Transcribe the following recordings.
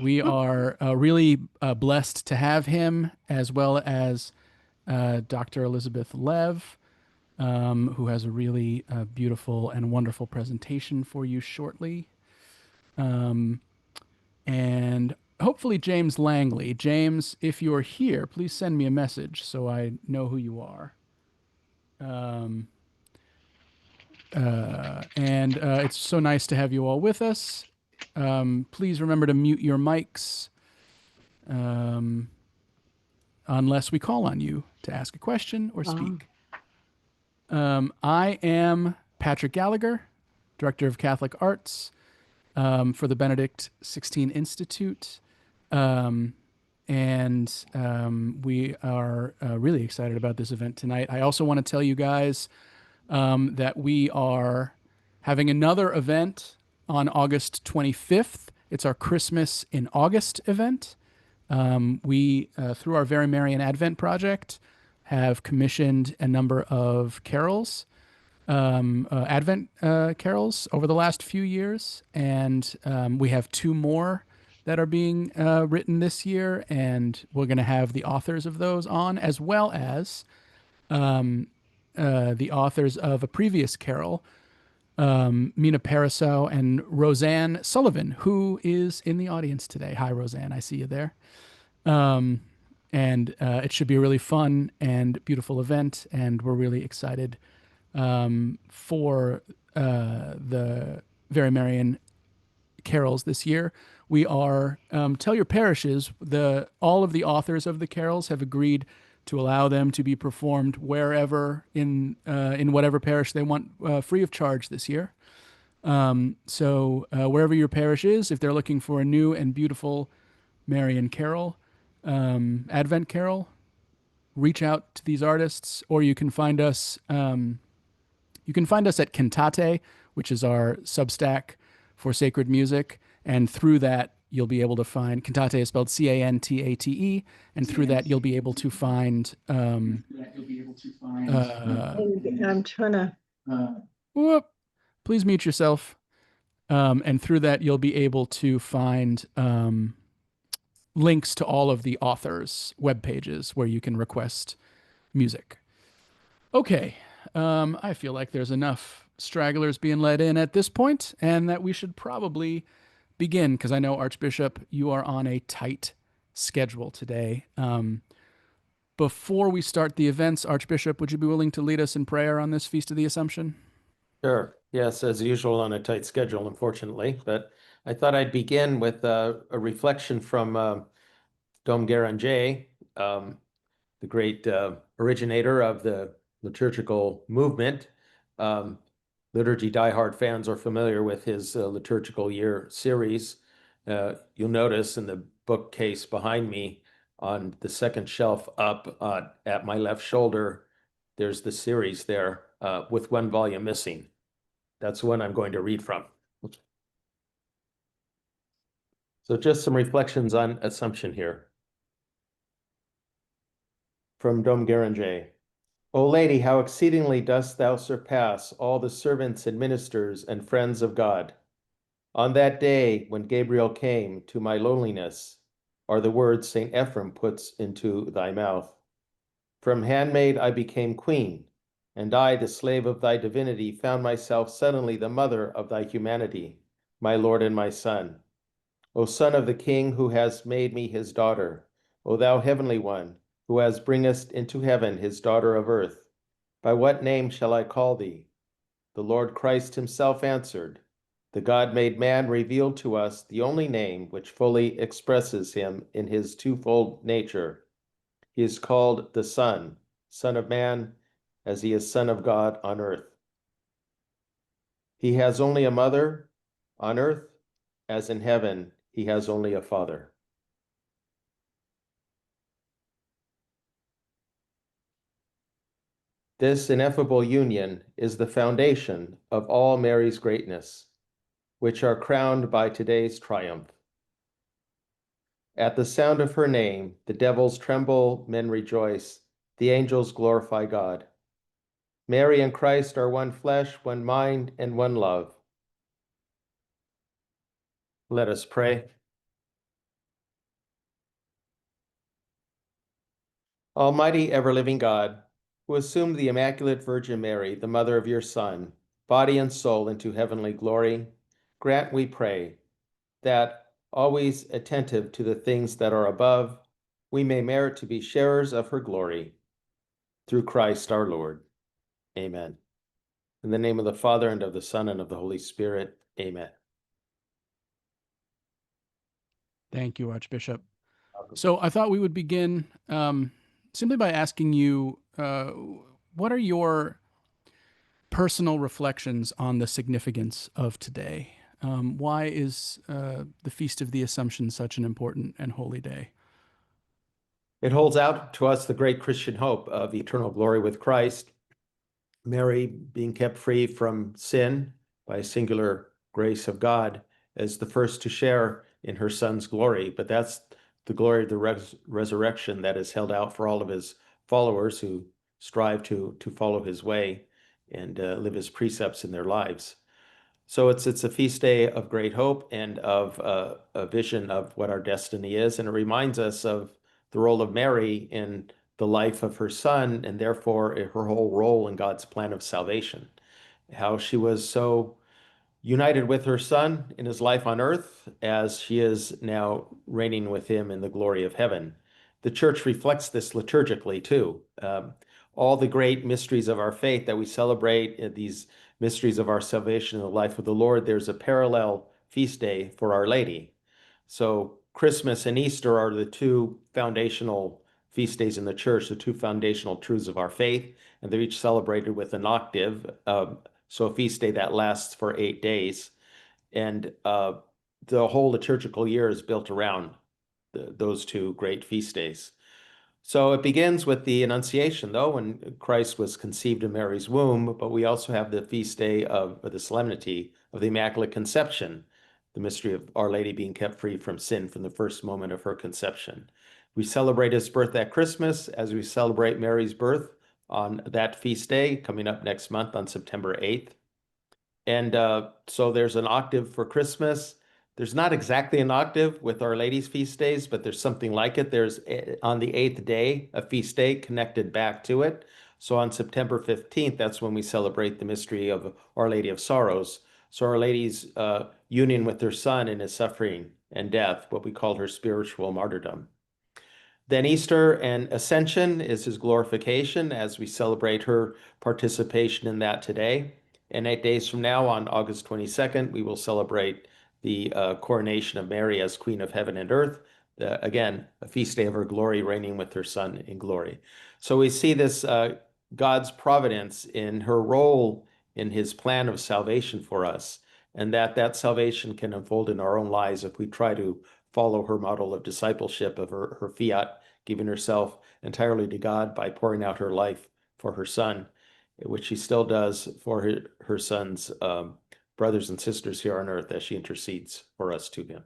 We are really blessed to have him, as well as Dr. Elizabeth Lev, who has a really beautiful and wonderful presentation for you shortly. Um, and hopefully, James Langley. James, if you're here, please send me a message so I know who you are. Um, and it's so nice to have you all with us. Please remember to mute your mics. Um, unless we call on you to ask a question or Um, speak. I am Patrick Gallagher, Director of Catholic Arts for the Benedict 16 Institute. Um, and we are really excited about this event tonight. I also want to tell you guys that we are having another event on August 25th. It's our Christmas in August event. We, through our Very Marian Advent project, have commissioned a number of carols, Advent carols, over the last few years, and we have two more that are being written this year, and we're going to have the authors of those on, as well as the authors of a previous carol, Mina Paraso and Roseanne Sullivan, who is in the audience today. Hi, Roseanne. I see you there. Um, and it should be a really fun and beautiful event, and we're really excited for the Very Marian carols this year. We are tell your parishes, the all of the authors of the carols have agreed to allow them to be performed wherever in whatever parish they want, free of charge this year. So wherever your parish is, if they're looking for a new and beautiful Marian carol, Advent carol, reach out to these artists, or you can find us. You can find us at Cantate, which is our Substack for sacred music, and through that you'll be able to find Cantate is spelled Cantate, and through that you'll be able to find. I'm trying to. Whoop, please mute yourself. And through that you'll be able to find links to all of the authors' web pages where you can request music. Okay, I feel like there's enough stragglers being let in at this point, and that we should probably begin because I know, Archbishop, you are on a tight schedule today. Before we start the events, Archbishop, would you be willing to lead us in prayer on this Feast of the Assumption? Sure. Yes, as usual on a tight schedule, unfortunately. But I thought I'd begin with a reflection from Dom Guéranger, the great originator of the liturgical movement. Liturgy diehard fans are familiar with his liturgical year series. You'll notice in the bookcase behind me on the second shelf up at my left shoulder, there's the series there with one volume missing. That's the one I'm going to read from. So just some reflections on Assumption here. From Dom Guéranger. O Lady, how exceedingly dost thou surpass all the servants and ministers and friends of God. On that day when Gabriel came to my loneliness, are the words St. Ephrem puts into thy mouth. From handmaid I became queen, and I, the slave of thy divinity, found myself suddenly the mother of thy humanity, my Lord and my Son. O Son of the King who has made me his daughter, O thou heavenly one, who has bringest into heaven his daughter of earth, by what name shall I call thee? The Lord Christ himself answered, the God made man revealed to us the only name which fully expresses him in his twofold nature. He is called the Son, Son of Man, as he is Son of God on earth. He has only a mother on earth, as in heaven he has only a father. This ineffable union is the foundation of all Mary's greatness, which are crowned by today's triumph. At the sound of her name, the devils tremble, men rejoice, the angels glorify God. Mary and Christ are one flesh, one mind, and one love. Let us pray. Almighty ever-living God, who assumed the Immaculate Virgin Mary, the mother of your Son, body and soul into heavenly glory, grant, we pray, that, always attentive to the things that are above, we may merit to be sharers of her glory. Through Christ our Lord. Amen. In the name of the Father, and of the Son, and of the Holy Spirit. Amen. Thank you, Archbishop. So I thought we would begin simply by asking you, what are your personal reflections on the significance of today? Why is the Feast of the Assumption such an important and holy day? It holds out to us the great Christian hope of eternal glory with Christ, Mary being kept free from sin by singular grace of God as the first to share in her Son's glory. But that's the glory of the resurrection that is held out for all of his followers who strive to follow his way and live his precepts in their lives. So it's a feast day of great hope and of a vision of what our destiny is. And it reminds us of the role of Mary in the life of her Son, and therefore her whole role in God's plan of salvation. How she was so united with her Son in his life on earth as she is now reigning with him in the glory of heaven. The church reflects this liturgically too. All the great mysteries of our faith that we celebrate, these mysteries of our salvation in the life of the Lord, there's a parallel feast day for Our Lady. So Christmas and Easter are the two foundational feast days in the church, the two foundational truths of our faith, and they're each celebrated with an octave. So a feast day that lasts for 8 days. And the whole liturgical year is built around those two great feast days. So it begins with the Annunciation, though, when Christ was conceived in Mary's womb, but we also have the feast day of the solemnity of the Immaculate Conception, the mystery of Our Lady being kept free from sin from the first moment of her conception. We celebrate his birth at Christmas as we celebrate Mary's birth on that feast day coming up next month on September 8th. And so there's an octave for Christmas. There's not exactly an octave with Our Lady's feast days, but there's something like it. There's on the 8th day, a feast day connected back to it. So on September 15th, that's when we celebrate the mystery of Our Lady of Sorrows. So Our Lady's union with her Son in his suffering and death, what we call her spiritual martyrdom. Then Easter and Ascension is his glorification as we celebrate her participation in that today. And 8 days from now, on August 22nd, we will celebrate the coronation of Mary as Queen of Heaven and Earth. Again, a feast day of her glory, reigning with her Son in glory. So we see this God's providence in her role in his plan of salvation for us, and that salvation can unfold in our own lives if we try to follow her model of discipleship, of her fiat, giving herself entirely to God by pouring out her life for her Son, which she still does for her Son's brothers and sisters here on earth as she intercedes for us to him.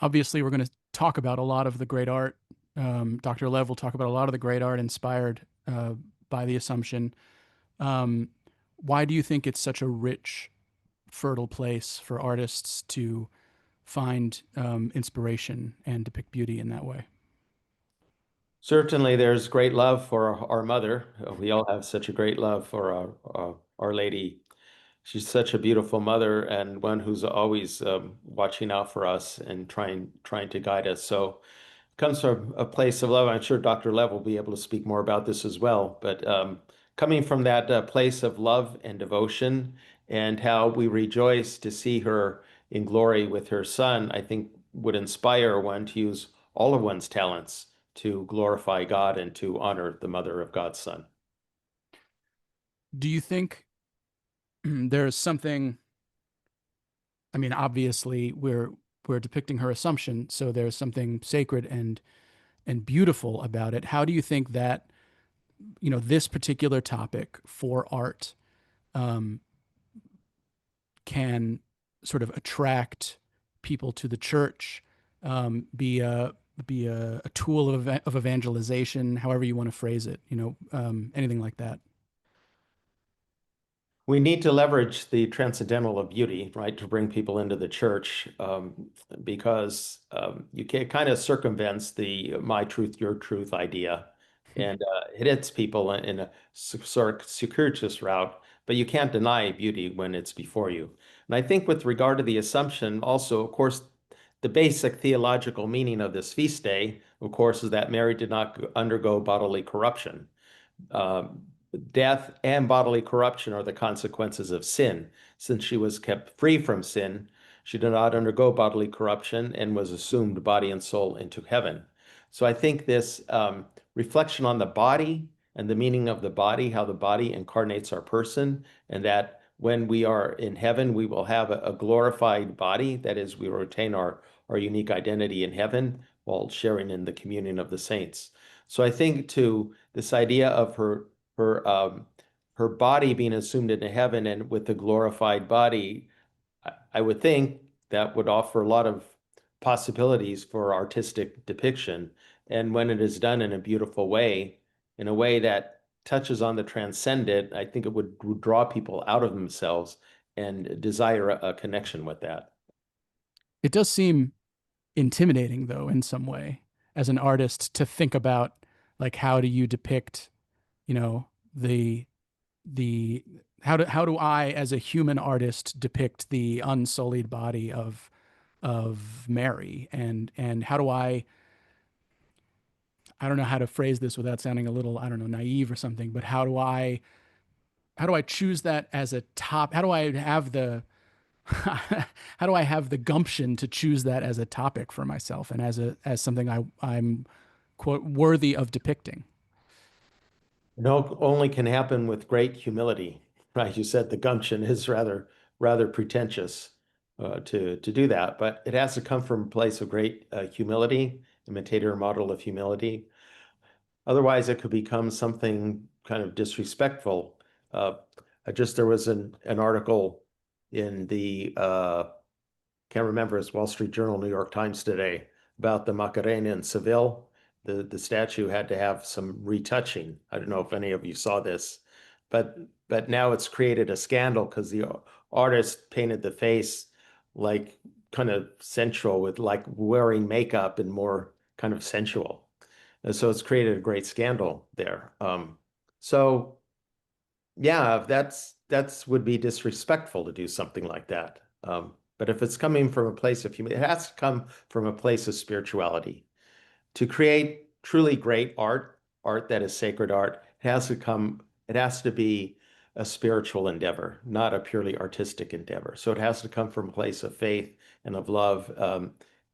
Obviously, we're going to talk about a lot of the great art. Dr. Lev will talk about a lot of the great art inspired by the Assumption. Why do you think it's such a rich, fertile place for artists to find inspiration and depict beauty in that way? Certainly, there's great love for our mother. We all have such a great love for Our Lady. She's such a beautiful mother and one who's always watching out for us and trying to guide us. So it comes from a place of love. I'm sure Dr. Lev will be able to speak more about this as well. But coming from that place of love and devotion, and how we rejoice to see her in glory with her Son, I think would inspire one to use all of one's talents to glorify God and to honor the mother of God's Son. Do you think there's something? I mean, obviously, we're depicting her Assumption, so there's something sacred and beautiful about it. How do you think that this particular topic for art can sort of attract people to the church, be a tool of evangelization, however you want to phrase it, anything like that? We need to leverage the transcendental of beauty, right, to bring people into the church, because you can kind of circumvents the my truth, your truth idea, and it hits people in a sort of circuitous route, but you can't deny beauty when it's before you. And I think with regard to the Assumption, also, of course, the basic theological meaning of this feast day, of course, is that Mary did not undergo bodily corruption. Um, Death and bodily corruption are the consequences of sin. Since she was kept free from sin, she did not undergo bodily corruption and was assumed body and soul into heaven. So I think this reflection on the body and the meaning of the body, how the body incarnates our person, and that when we are in heaven, we will have a glorified body. That is, we will retain our unique identity in heaven while sharing in the communion of the saints. So I think to this idea of her body being assumed into heaven and with the glorified body, I would think that would offer a lot of possibilities for artistic depiction. And when it is done in a beautiful way, in a way that touches on the transcendent, I think it would draw people out of themselves and desire a connection with that. It does seem intimidating, though, in some way, as an artist, to think about like how do you depict, you know, the how do I, as a human artist, depict the unsullied body of Mary, and how do I don't know how to phrase this without sounding a little, I don't know, naive or something, but how do I choose that as a top? How do I have the how do I have the gumption to choose that as a topic for myself and as something I'm quote worthy of depicting? No, only can happen with great humility, right? You said the gumption is rather pretentious to do that, but it has to come from a place of great humility, imitator model of humility. Otherwise, it could become something kind of disrespectful. Uh, there was an article in the can't remember, it's Wall Street Journal, New York Times today, about the Macarena in Seville. The statue had to have some retouching. I don't know if any of you saw this, but now it's created a scandal because the artist painted the face like kind of sensual with like wearing makeup and more kind of sensual. And so it's created a great scandal there. So yeah, that's would be disrespectful to do something like that. But if it's coming from a place of humility, it has to come from a place of spirituality. To create truly great art, art that is sacred art, it has to be a spiritual endeavor, not a purely artistic endeavor. So it has to come from a place of faith and of love,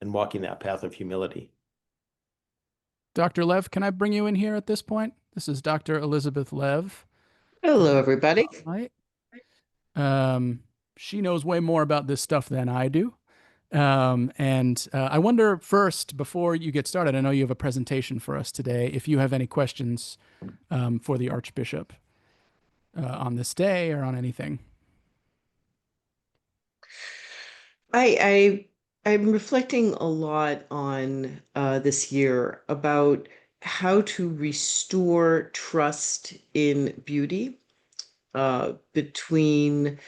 and walking that path of humility. Dr. Lev, can I bring you in here at this point? This is Dr. Elizabeth Lev. Hello, everybody. Right. She knows way more about this stuff than I do. And I wonder first, before you get started, I know you have a presentation for us today, if you have any questions for the Archbishop on this day or on anything. I'm reflecting a lot on this year about how to restore trust in beauty between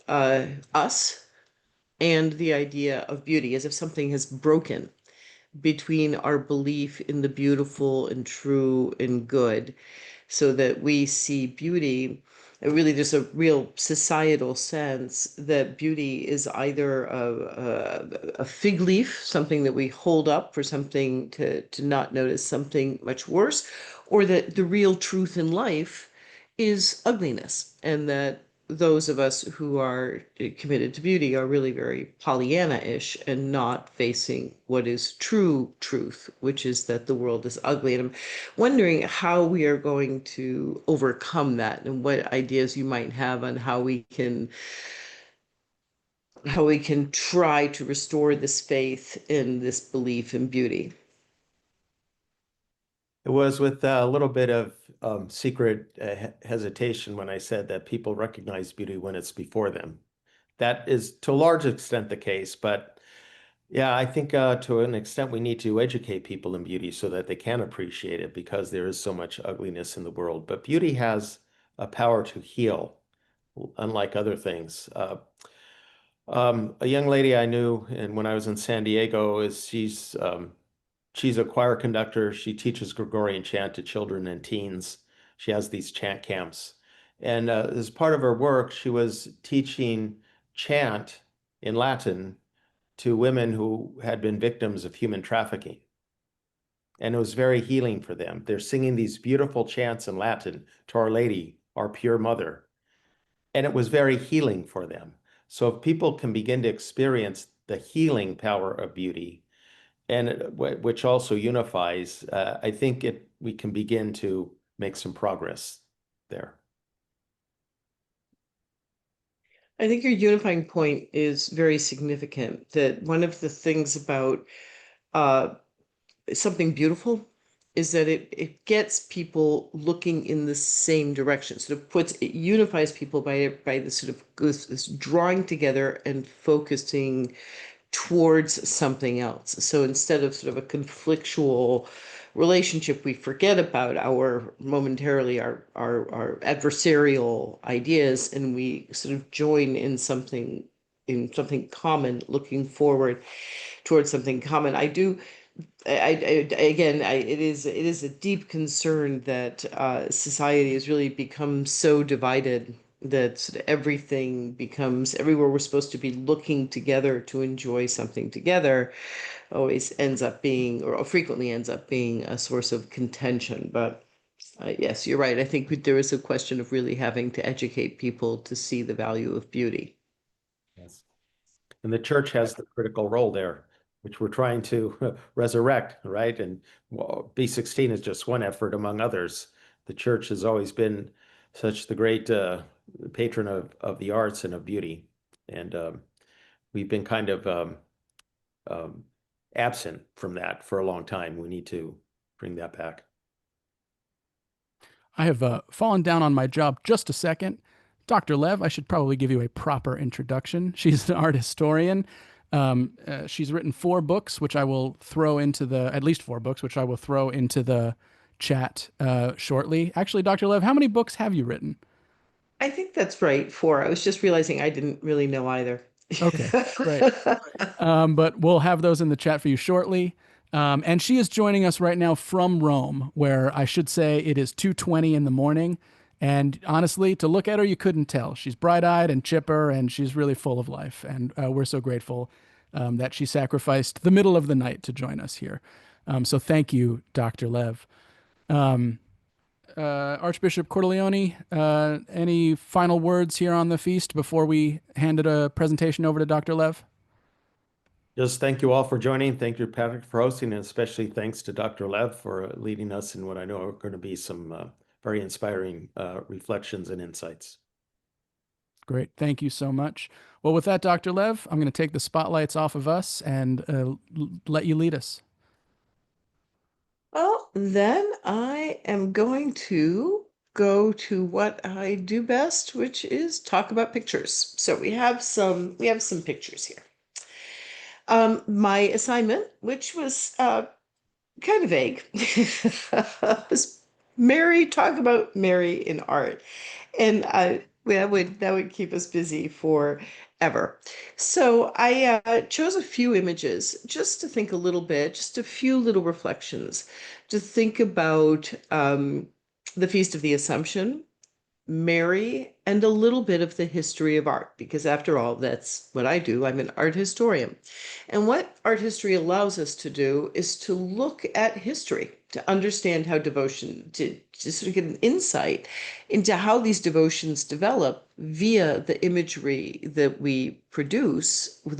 us and the idea of beauty, as if something has broken between our belief in the beautiful and true and good, so that we see beauty. Really, there's a real societal sense that beauty is either a fig leaf, something that we hold up for something to not notice something much worse, or that the real truth in life is ugliness, and that those of us who are committed to beauty are really very Pollyanna-ish and not facing what is true truth, which is that the world is ugly. And I'm wondering how we are going to overcome that and what ideas you might have on how we can try to restore this faith in this belief in beauty. It was with a little bit of secret hesitation when I said that people recognize beauty when it's before them. That is to a large extent the case, but yeah, I think to an extent we need to educate people in beauty so that they can appreciate it because there is so much ugliness in the world. But beauty has a power to heal unlike other things. A young lady I knew, and when I was in San Diego, is she's a choir conductor. She teaches Gregorian chant to children and teens. She has these chant camps, and as part of her work, she was teaching chant in Latin to women who had been victims of human trafficking. And it was very healing for them. They're singing these beautiful chants in Latin to Our Lady, our pure mother. And it was very healing for them. So if people can begin to experience the healing power of beauty, and which also unifies, I think we can begin to make some progress there. I think your unifying point is very significant. That one of the things about uh, something beautiful is that it gets people looking in the same direction. Sort of it unifies people by this sort of this drawing together and focusing towards something else. So instead of sort of a conflictual relationship, we forget about our momentarily our adversarial ideas, and we sort of join in something common, looking forward towards something common. It is a deep concern that society has really become so divided that sort of everything becomes everywhere we're supposed to be looking together to enjoy something together always ends up being, or frequently ends up being, a source of contention. But yes, you're right. I think there is a question of really having to educate people to see the value of beauty. Yes. And the church has the critical role there, which we're trying to resurrect, right? And well, B16 is just one effort among others. The church has always been such the great patron of the arts and of beauty. And we've been kind of um, absent from that for a long time. We need to bring that back. I have fallen down on my job just a second. Dr. Lev, I should probably give you a proper introduction. She's an art historian. She's written 4 books, which I will throw into at least 4 books, which I will throw into the chat shortly. Actually, Dr. Lev, how many books have you written? I think that's right. Four. I was just realizing I didn't really know either. Okay, great. But we'll have those in the chat for you shortly. And she is joining us right now from Rome, where I should say it is 2:20 in the morning. And honestly, to look at her, you couldn't tell. She's bright-eyed and chipper, and she's really full of life. And we're so grateful that she sacrificed the middle of the night to join us here. So thank you, Dr. Lev. Archbishop Cordileone, any final words here on the feast before we handed a presentation over to Dr. Lev? Just thank you all for joining. Thank you, Patrick, for hosting, and especially thanks to Dr. Lev for leading us in what I know are going to be some very inspiring reflections and insights. Great. Thank you so much. Well, with that, Dr. Lev, I'm going to take the spotlights off of us and let you lead us. Well, then I am going to go to what I do best, which is talk about pictures. So we have some pictures here. My assignment, which was kind of vague, was talk about Mary in art, and that would keep us busy forever. So I chose a few images just to think a little bit, just a few little reflections, to think about the Feast of the Assumption, Mary, and a little bit of the history of art, because after all, that's what I do. I'm an art historian. And what art history allows us to do is to look at history, to understand how devotion, to sort of get an insight into how these devotions develop via the imagery that we produce, with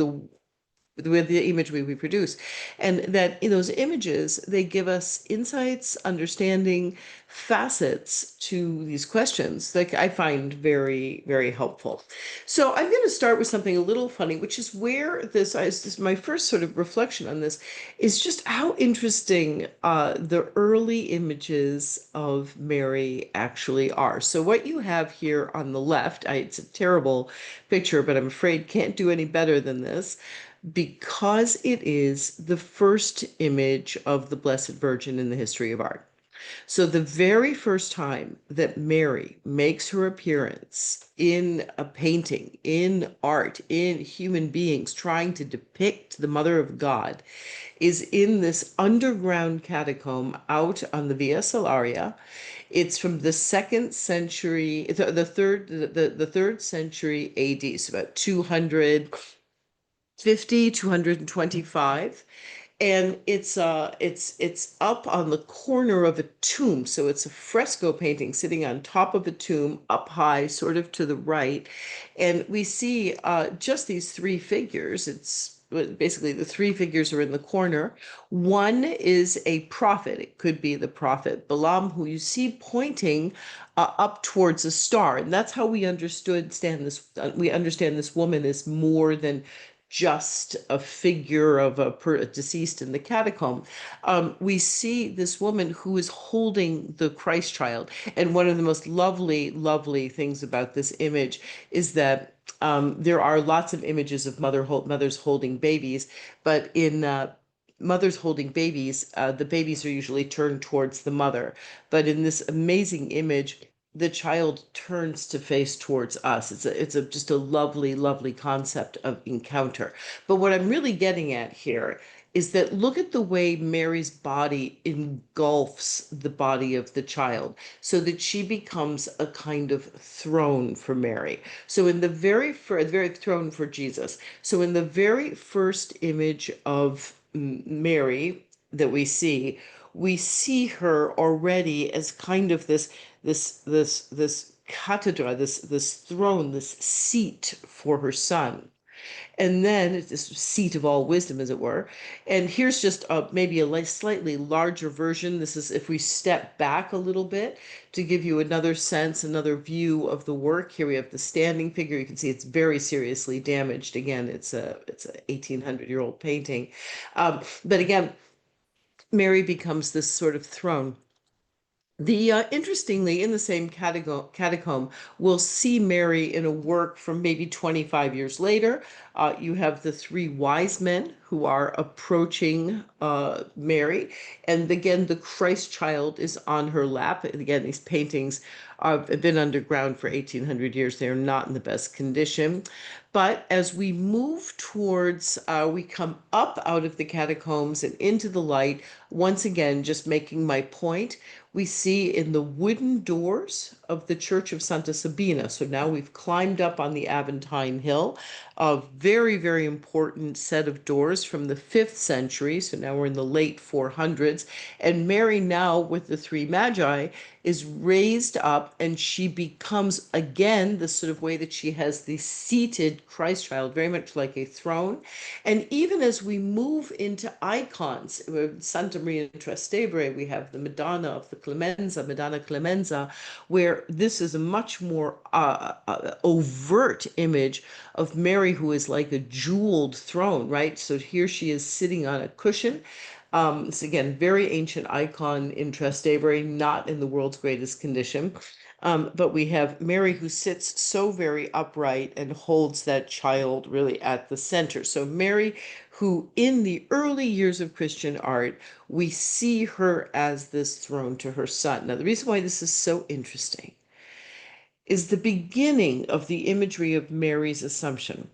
the imagery we produce. And that in those images, they give us insights, understanding, facets to these questions that I find very, very helpful. So I'm going to start with something a little funny, which is where this my first sort of reflection on this is just how interesting the early images of Mary actually are. So what you have here on the left, it's a terrible picture, but I'm afraid can't do any better than this, because it is the first image of the Blessed Virgin in the history of art. So the very first time that Mary makes her appearance in a painting, in art, in human beings, trying to depict the Mother of God, is in this underground catacomb out on the Via Salaria. It's from the second century, the third century AD, so about 250, 225. And it's up on the corner of a tomb. So it's a fresco painting sitting on top of a tomb up high, sort of to the right. And we see just these three figures. It's basically the three figures are in the corner. One is a prophet. It could be the prophet Balaam, who you see pointing up towards a star. And that's how we understand this woman is more than just a figure of a deceased in the catacomb. We see this woman who is holding the Christ child. And one of the most lovely, lovely things about this image is that there are lots of images of mothers holding babies, but in mothers holding babies, the babies are usually turned towards the mother. But in this amazing image, the child turns to face towards us. It's just a lovely, lovely concept of encounter. But what I'm really getting at here is that look at the way Mary's body engulfs the body of the child so that she becomes a kind of throne for Mary. So in the very throne for Jesus. So in the very first image of Mary that we see her already as kind of this cathedra, this throne, this seat for her son. And then it's this seat of all wisdom, as it were. And here's just maybe a slightly larger version. This is if we step back a little bit to give you another sense, another view of the work. Here we have the standing figure. You can see it's very seriously damaged. Again, it's a 1800-year-old painting. But again, Mary becomes this sort of throne. Interestingly, in the same catacomb, we'll see Mary in a work from maybe 25 years later. You have the three wise men who are approaching Mary, and again, the Christ child is on her lap. And again, these paintings have been underground for 1800 years. They're not in the best condition. But as we move towards, we come up out of the catacombs and into the light, once again, just making my point, we see in the wooden doors of the Church of Santa Sabina. So now we've climbed up on the Aventine Hill, a very, very important set of doors from the 5th century. So now we're in the late 400s. And Mary, now with the three magi, is raised up and she becomes again the sort of way that she has the seated Christ child, very much like a throne. And even as we move into icons, Santa Maria in Trastevere, we have the Madonna of the Clemenza, Madonna Clemenza, where this is a much more overt image of Mary, who is like a jeweled throne, right? So here she is sitting on a cushion. It's again, very ancient icon in Trastevere, not in the world's greatest condition. But we have Mary who sits so very upright and holds that child really at the center. So Mary, who in the early years of Christian art, we see her as this throne to her son. Now, the reason why this is so interesting is the beginning of the imagery of Mary's Assumption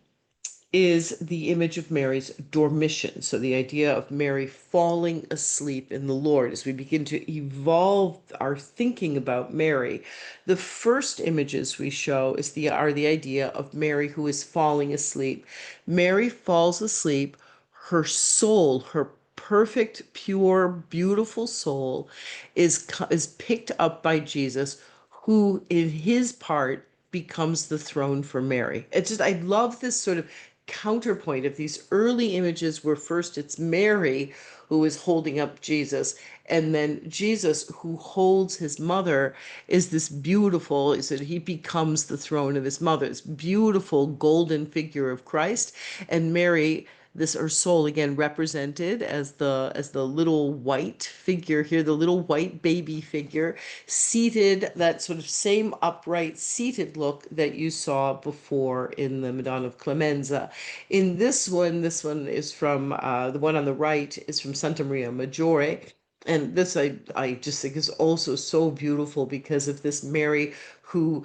is the image of Mary's dormition. So the idea of Mary falling asleep in the Lord. As we begin to evolve our thinking about Mary, the first images we show are the idea of Mary who is falling asleep. Mary falls asleep, her soul, her perfect, pure, beautiful soul is picked up by Jesus, who in his part becomes the throne for Mary. It's just, I love this sort of counterpoint of these early images where first it's Mary who is holding up Jesus, and then Jesus who holds his mother is this beautiful, is that he becomes the throne of his mother, this beautiful golden figure of Christ, and Mary, this her soul again represented as the little white figure here, the little white baby figure, seated, that sort of same upright seated look that you saw before in the Madonna of Clemenza. In this one is from the one on the right is from Santa Maria Maggiore. And this I just think is also so beautiful because of this Mary who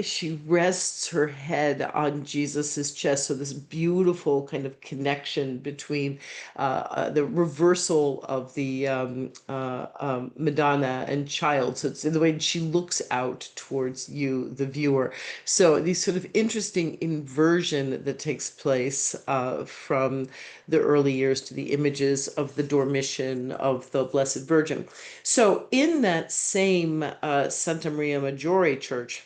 she rests her head on Jesus's chest. So this beautiful kind of connection between the reversal of the Madonna and child. So it's in the way she looks out towards you, the viewer. So these sort of interesting inversion that takes place from the early years to the images of the Dormition of the Blessed Virgin. So in that same Santa Maria Maggiore church,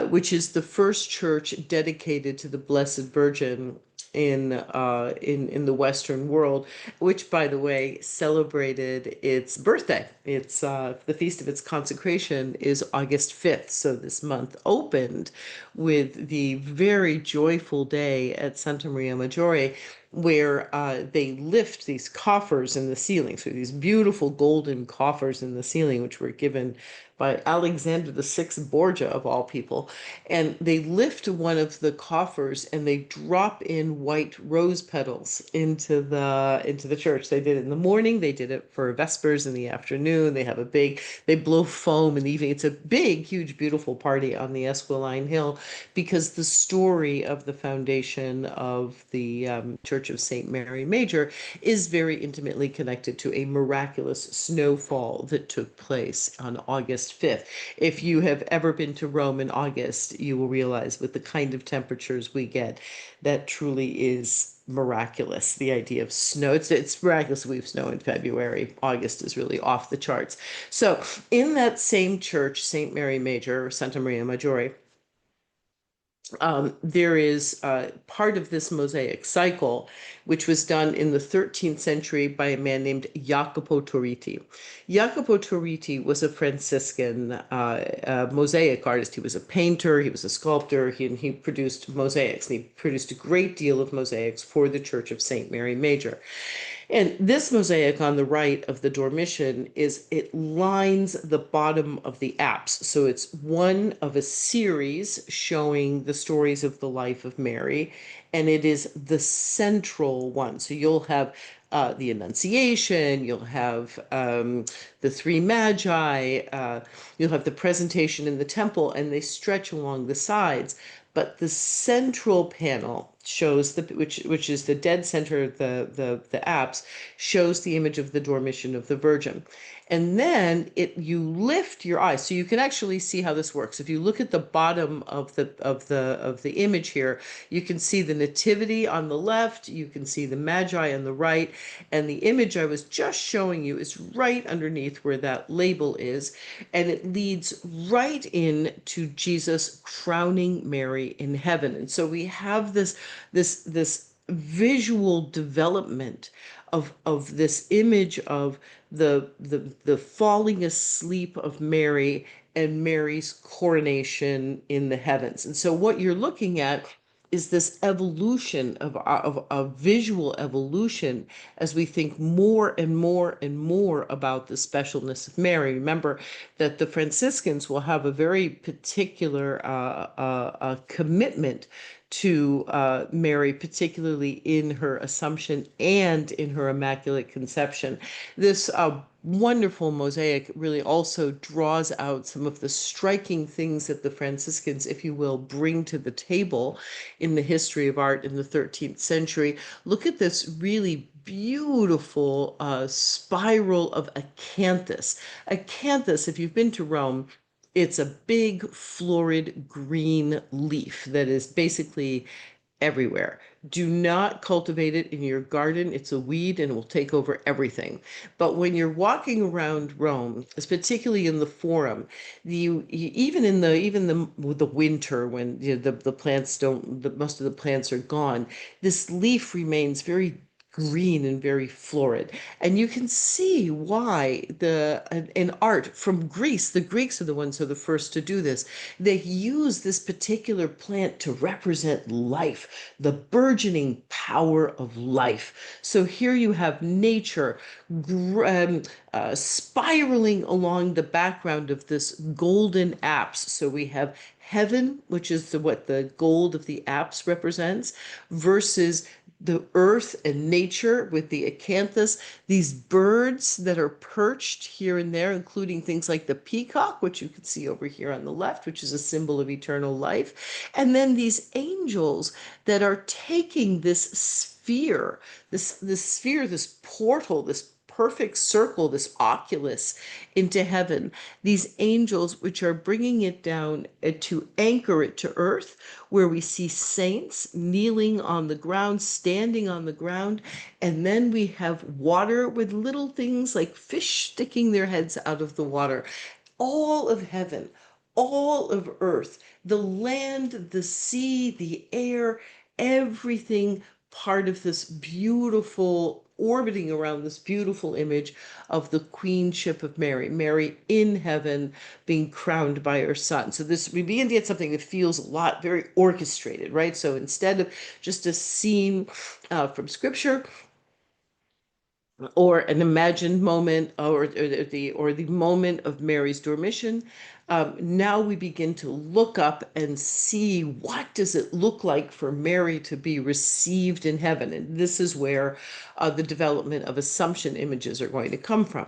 which is the first church dedicated to the Blessed Virgin in the Western world, which, by the way, celebrated its birthday. It's the feast of its consecration is August 5th. So this month opened with the very joyful day at Santa Maria Maggiore, where they lift these coffers in the ceiling. So these beautiful golden coffers in the ceiling, which were given by Alexander the Sixth Borgia, of all people. And they lift one of the coffers and they drop in white rose petals into the church. They did it in the morning. They did it for Vespers in the afternoon. They blow foam in the evening. It's a big, huge, beautiful party on the Esquiline Hill because the story of the foundation of the Church of St. Mary Major is very intimately connected to a miraculous snowfall that took place on August 5th. If you have ever been to Rome in August, you will realize with the kind of temperatures we get, that truly is miraculous. The idea of snow, it's miraculous we have snow in February. August is really off the charts. So in that same church, St. Mary Major, or Santa Maria Maggiore, there is part of this mosaic cycle, which was done in the 13th century by a man named Jacopo Torriti. Jacopo Torriti was a Franciscan mosaic artist. He was a painter, he was a sculptor, he produced mosaics. And he produced a great deal of mosaics for the Church of St. Mary Major. And this mosaic on the right of the Dormition it lines the bottom of the apse. So it's one of a series showing the stories of the life of Mary, and it is the central one. So you'll have the Annunciation, you'll have the three Magi, you'll have the presentation in the temple, and they stretch along the sides. But the central panel shows which is the dead center of the apse, shows the image of the Dormition of the Virgin. And then you lift your eyes, so you can actually see how this works. If you look at the bottom of the image here, you can see the Nativity on the left, you can see the Magi on the right, and the image I was just showing you is right underneath where that label is, and it leads right in to Jesus crowning Mary in heaven. And so we have this visual development of this image of the falling asleep of Mary and Mary's coronation in the heavens. And so what you're looking at is this evolution of visual evolution as we think more and more and more about the specialness of Mary. Remember that the Franciscans will have a very particular commitment to Mary, particularly in her Assumption and in her Immaculate Conception. This wonderful mosaic really also draws out some of the striking things that the Franciscans, if you will, bring to the table in the history of art in the 13th century. Look at this really beautiful spiral of acanthus. Acanthus, if you've been to Rome, it's a big florid green leaf that is basically everywhere. Do not cultivate it in your garden. It's a weed and it will take over everything. But when you're walking around Rome, particularly in the Forum, even the winter when the plants don't, most of the plants are gone, this leaf remains very green and very florid. And you can see why in art from Greece, the Greeks are the ones who are the first to do this. They use this particular plant to represent life, the burgeoning power of life. So here you have nature spiraling along the background of this golden apse. So we have heaven, which is what the gold of the apse represents, versus the earth and nature with the acanthus, these birds that are perched here and there, including things like the peacock, which you can see over here on the left, which is a symbol of eternal life. And then these angels that are taking this sphere, this sphere, this portal, this perfect circle, this oculus into heaven, these angels which are bringing it down to anchor it to earth, where we see saints kneeling on the ground, standing on the ground, and then we have water with little things like fish sticking their heads out of the water. All of heaven, all of earth, the land, the sea, the air, everything part of this beautiful, orbiting around this beautiful image of the queenship of Mary, Mary in heaven being crowned by her son. So this, we begin to get something that feels a lot very orchestrated, right? So instead of just a scene from scripture, or an imagined moment, or the moment of Mary's dormition. Now we begin to look up and see, what does it look like for Mary to be received in heaven? And this is where the development of Assumption images are going to come from.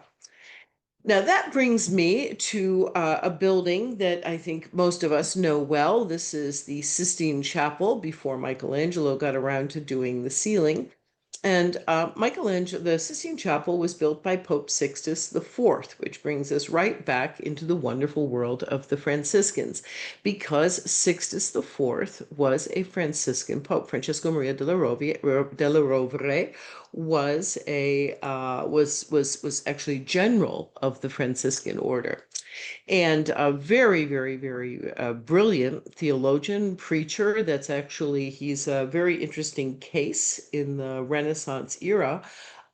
Now, that brings me to a building that I think most of us know well. This is the Sistine Chapel before Michelangelo got around to doing the ceiling. And Michelangelo, the Sistine Chapel was built by Pope Sixtus IV, which brings us right back into the wonderful world of the Franciscans, because Sixtus IV was a Franciscan pope. Francesco Maria della Rovere was actually general of the Franciscan order, and a very, very, very brilliant theologian, preacher. He's a very interesting case in the Renaissance era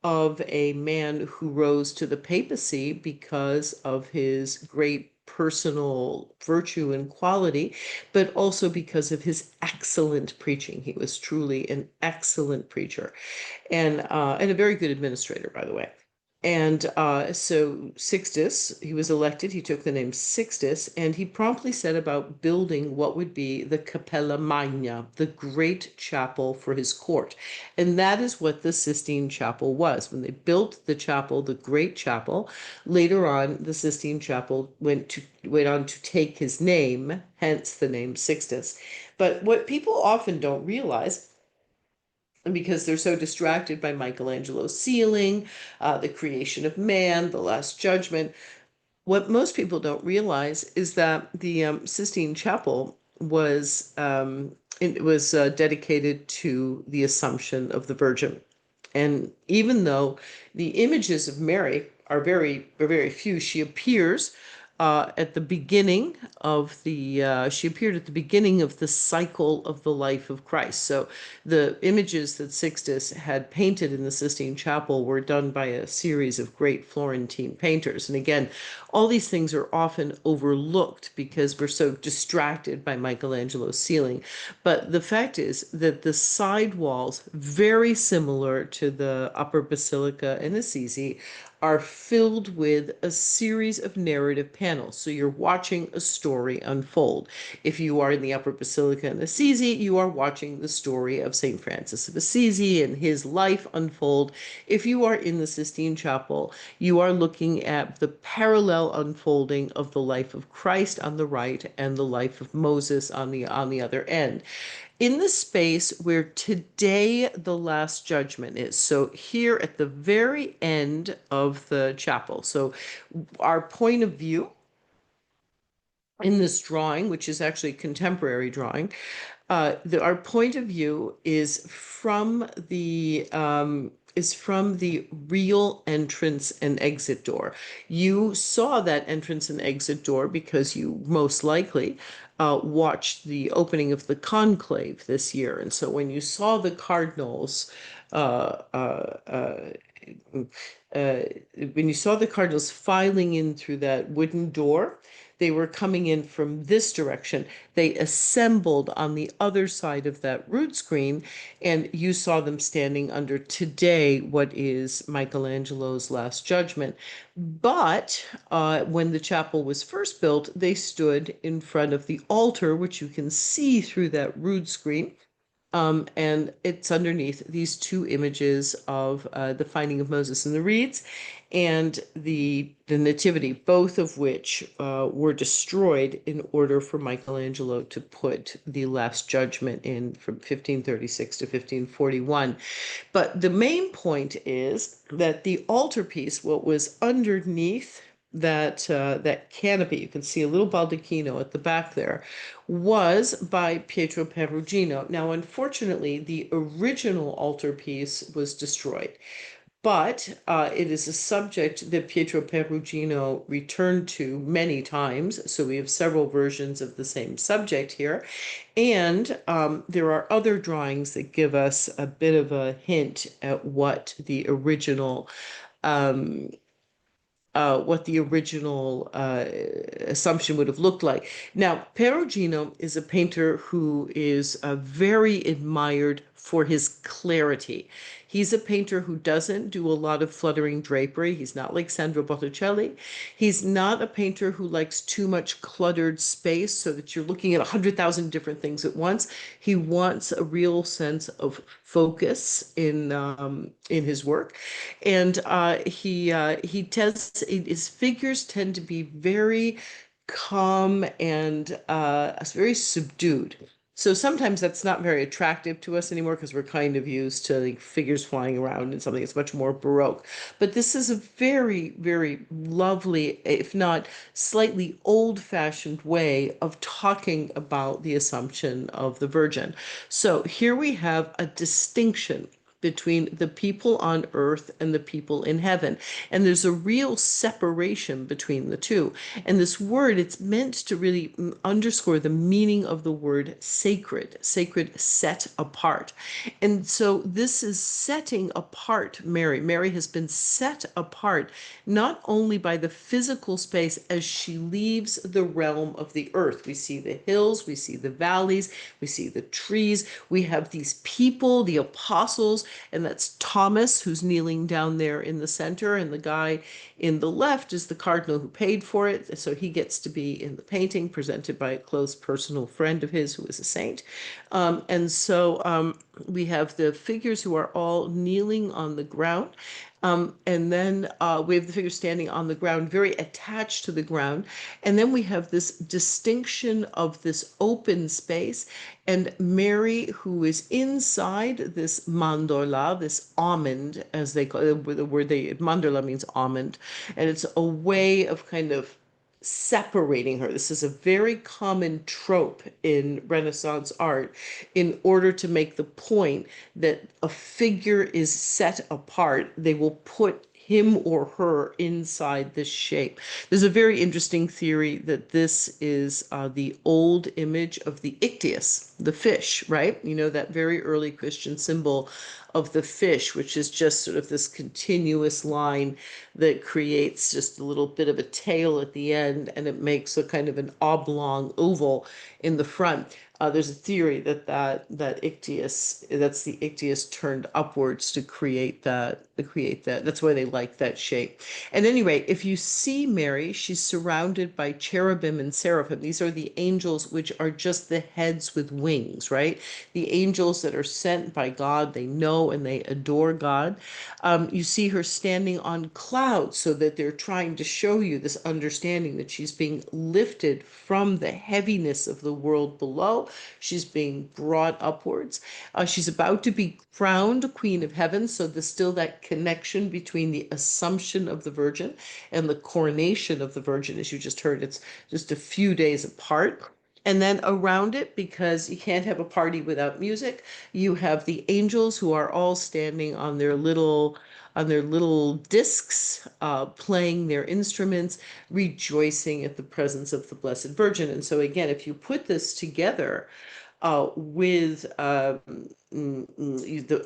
of a man who rose to the papacy because of his great personal virtue and quality, but also because of his excellent preaching. He was truly an excellent preacher, and a very good administrator, by the way. And so Sixtus, he was elected, he took the name Sixtus, and he promptly set about building what would be the Capella Magna, the great chapel for his court. And that is what the Sistine Chapel was. When they built the chapel, the great chapel, later on, the Sistine Chapel went on to take his name, hence the name Sixtus. But what people often don't realize, and because they're so distracted by Michelangelo's ceiling, the creation of man, the Last Judgment, what most people don't realize is that the Sistine Chapel was dedicated to the Assumption of the Virgin. And even though the images of Mary are very few, she appears at the beginning of she appeared at the beginning of the cycle of the life of Christ. So the images that Sixtus had painted in the Sistine Chapel were done by a series of great Florentine painters. And again, all these things are often overlooked because we're so distracted by Michelangelo's ceiling. But the fact is that the side walls, very similar to the Upper Basilica in Assisi, are filled with a series of narrative panels. So you're watching a story unfold. If you are in the Upper Basilica in Assisi, you are watching the story of St. Francis of Assisi and his life unfold. If you are in the Sistine Chapel, you are looking at the parallel unfolding of the life of Christ on the right and the life of Moses on the other end, in the space where today the Last Judgment is. So here at the very end of the chapel. So our point of view in this drawing, which is actually a contemporary drawing, our point of view is from the real entrance and exit door. You saw that entrance and exit door because you most likely watched the opening of the conclave this year. And so when you saw the cardinals, uh, uh, uh, uh, when you saw the cardinals filing in through that wooden door, They were coming in from this direction. They assembled on the other side of that root screen, and you saw them standing under today what is Michelangelo's Last Judgment. But when the chapel was first built, they stood in front of the altar, which you can see through that rood screen. And it's underneath these two images of the finding of Moses in the reeds and the Nativity, both of which were destroyed in order for Michelangelo to put the Last Judgment in from 1536 to 1541. But the main point is that the altarpiece, what was underneath that canopy, you can see a little baldacchino at the back there, was by Pietro Perugino. Now, unfortunately, the original altarpiece was destroyed, but it is a subject that Pietro Perugino returned to many times. So we have several versions of the same subject here. And there are other drawings that give us a bit of a hint at um, what the original assumption would have looked like. Now, Perugino is a painter who is very admired for his clarity. He's a painter who doesn't do a lot of fluttering drapery. He's not like Sandro Botticelli. He's not a painter who likes too much cluttered space so that you're looking at 100,000 different things at once. He wants a real sense of focus in his work, and he tends his figures tend to be very calm and very subdued. So sometimes that's not very attractive to us anymore because we're kind of used to like figures flying around and something that's much more Baroque. But this is a very, very lovely, if not slightly old-fashioned way of talking about the Assumption of the Virgin. So here we have a distinction between the people on earth and the people in heaven. And there's a real separation between the two. And this word, it's meant to really underscore the meaning of the word sacred, sacred, set apart. And so this is setting apart Mary. Mary has been set apart not only by the physical space as she leaves the realm of the earth. We see the hills, we see the valleys, we see the trees, we have these people, the apostles, and that's Thomas, who's kneeling down there in the center, and the guy in the left is the cardinal who paid for it, so he gets to be in the painting presented by a close personal friend of his who is a saint. And so we have the figures who are all kneeling on the ground. And then we have the figure standing on the ground, very attached to the ground. And then we have this distinction of this open space, and Mary, who is inside this mandorla, this almond, as they call it, the word mandorla means almond, and it's a way of kind of separating her. This is a very common trope in Renaissance art in order to make the point that a figure is set apart. They will put him or her inside this shape. There's a very interesting theory that this is the old image of the ichthys, the fish, right? You know, that very early Christian symbol of the fish, which is just sort of this continuous line that creates just a little bit of a tail at the end, and it makes a kind of an oblong oval in the front. There's a theory that ichthys, that's the ichthys turned upwards to create that. That's why they like that shape. At any rate, if you see Mary, she's surrounded by cherubim and seraphim. These are the angels, which are just the heads with wings, right? The angels that are sent by God. They know and they adore God. You see her standing on clouds, so that they're trying to show you this understanding that she's being lifted from the heaviness of the world below. She's being brought upwards. She's about to be crowned Queen of Heaven. So there's still that connection between the Assumption of the Virgin and the coronation of the Virgin. As you just heard, it's just a few days apart. And then around it, because you can't have a party without music, you have the angels who are all standing on their little discs, playing their instruments, rejoicing at the presence of the Blessed Virgin. And so again, if you put this together with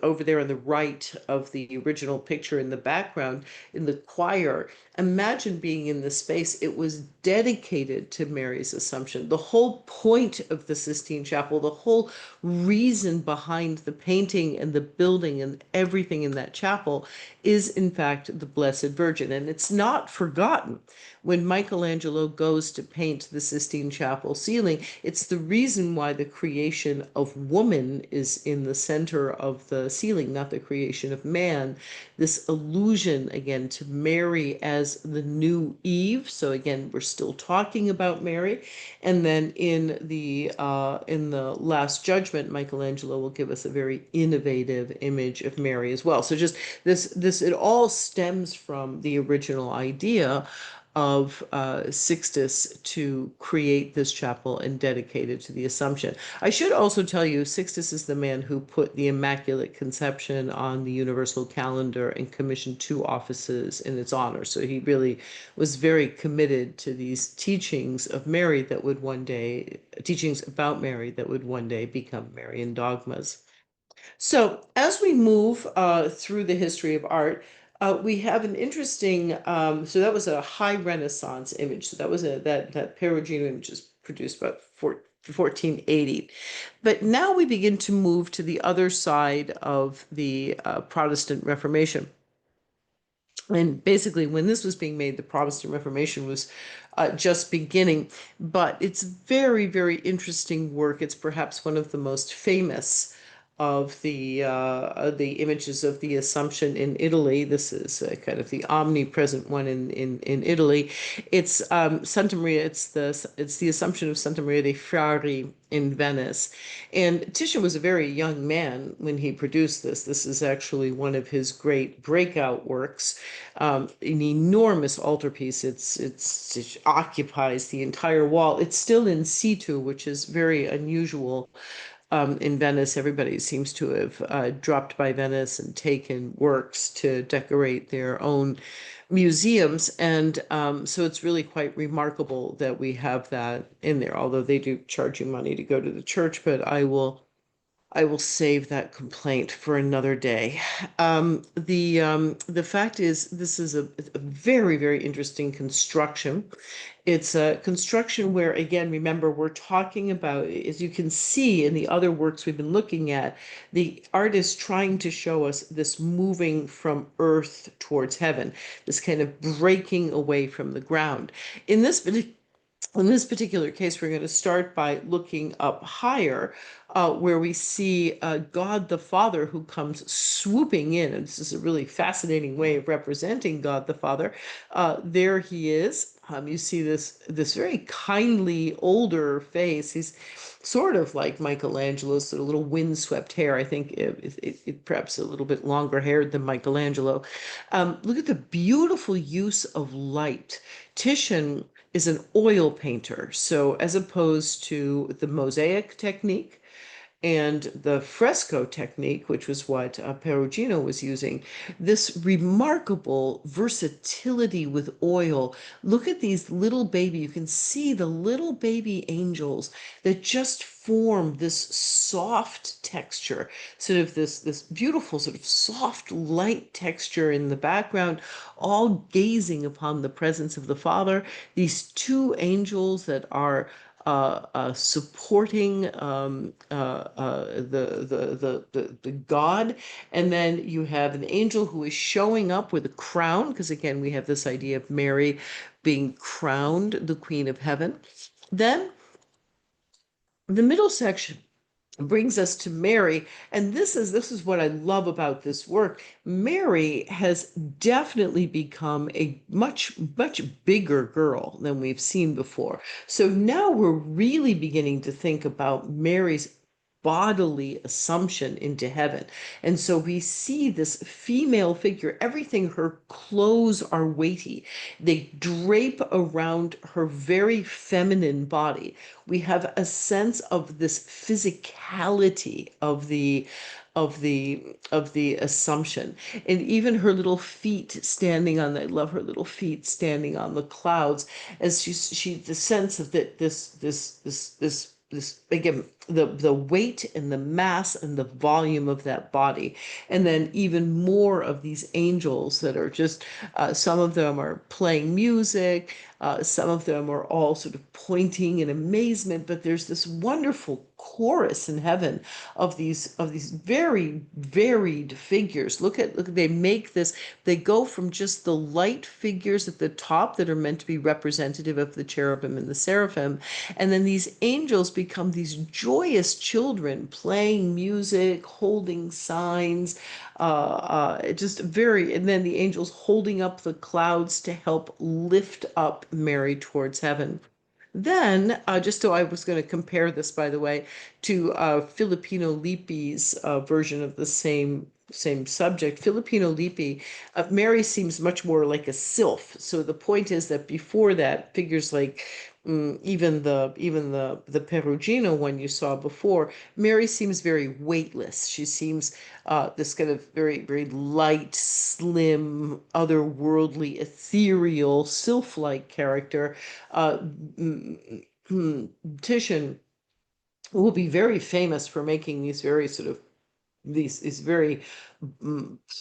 over there on the right of the original picture in the background in the choir, imagine being in the space. It was dedicated to Mary's Assumption. The whole point of the Sistine Chapel, the whole reason behind the painting and the building and everything in that chapel is in fact the Blessed Virgin. And it's not forgotten. When Michelangelo goes to paint the Sistine Chapel ceiling, it's the reason why the creation of woman is in the center of the ceiling, not the creation of man. This allusion again to Mary as the new Eve. So again, we're still talking about Mary. And then in the Last Judgment, Michelangelo will give us a very innovative image of Mary as well. So just this it all stems from the original idea of Sixtus to create this chapel and dedicate it to the Assumption. I should also tell you, Sixtus is the man who put the Immaculate Conception on the Universal Calendar and commissioned 2 offices in its honor. So he really was very committed to these teachings of Mary that would one day, teachings about Mary that would one day become Marian dogmas. So as we move through the history of art, we have an interesting, so that was a high Renaissance image. So that was that Perugino image is produced about 1480. But now we begin to move to the other side of the Protestant Reformation. And basically, when this was being made, the Protestant Reformation was just beginning. But it's very, very interesting work. It's perhaps one of the most famous of the images of the Assumption in Italy. This is kind of the omnipresent one in Italy. It's Santa Maria. It's the Assumption of Santa Maria dei Frari in Venice. And Titian was a very young man when he produced this. This is actually one of his great breakout works. An enormous altarpiece. It occupies the entire wall. It's still in situ, which is very unusual. In Venice, everybody seems to have dropped by Venice and taken works to decorate their own museums. And so it's really quite remarkable that we have that in there, although they do charge you money to go to the church, but I will save that complaint for another day. The fact is, this is a very, very interesting construction. It's a construction where, again, remember, we're talking about, as you can see in the other works we've been looking at, the artist trying to show us this moving from earth towards heaven, this kind of breaking away from the ground. In this particular case, we're going to start by looking up higher, where we see God the Father who comes swooping in. And this is a really fascinating way of representing God the Father. There he is. You see this very kindly older face. He's sort of like Michelangelo's sort of little windswept hair. I think it perhaps a little bit longer haired than Michelangelo. Look at the beautiful use of light. Titian is an oil painter. So as opposed to the mosaic technique and the fresco technique, which was what Perugino was using, this remarkable versatility with oil. Look at these little baby, you can see the little baby angels that just form this soft texture, sort of this beautiful sort of soft light texture in the background, all gazing upon the presence of the Father. These 2 angels that are supporting the God, and then you have an angel who is showing up with a crown, because again we have this idea of Mary being crowned the Queen of Heaven. Then the middle section brings us to Mary, and this is what I love about this work. Mary has definitely become a much bigger girl than we've seen before. So now we're really beginning to think about Mary's bodily assumption into heaven. And so we see this female figure, everything, her clothes are weighty. They drape around her very feminine body. We have a sense of this physicality of the Assumption, and even her little feet standing on I love her little feet standing on the clouds as she the sense of that this this again, the weight and the mass and the volume of that body, and then even more of these angels that are just some of them are playing music, some of them are all sort of pointing in amazement, but there's this wonderful chorus in heaven of these very varied figures. Look, they make this, they go from just the light figures at the top that are meant to be representative of the cherubim and the seraphim, and then these angels become these joyous children playing music, holding signs, just very, and then the angels holding up the clouds to help lift up Mary towards heaven. Then, just so I was going to compare this, by the way, to Filipino Lippi's version of the same subject. Filipino Lippi, Mary seems much more like a sylph. So the point is that before that, figures like even the Perugino one you saw before, Mary seems very weightless. She seems this kind of very light, slim, otherworldly, ethereal, sylph-like character. Uh, Titian will be very famous for making these very sort of these very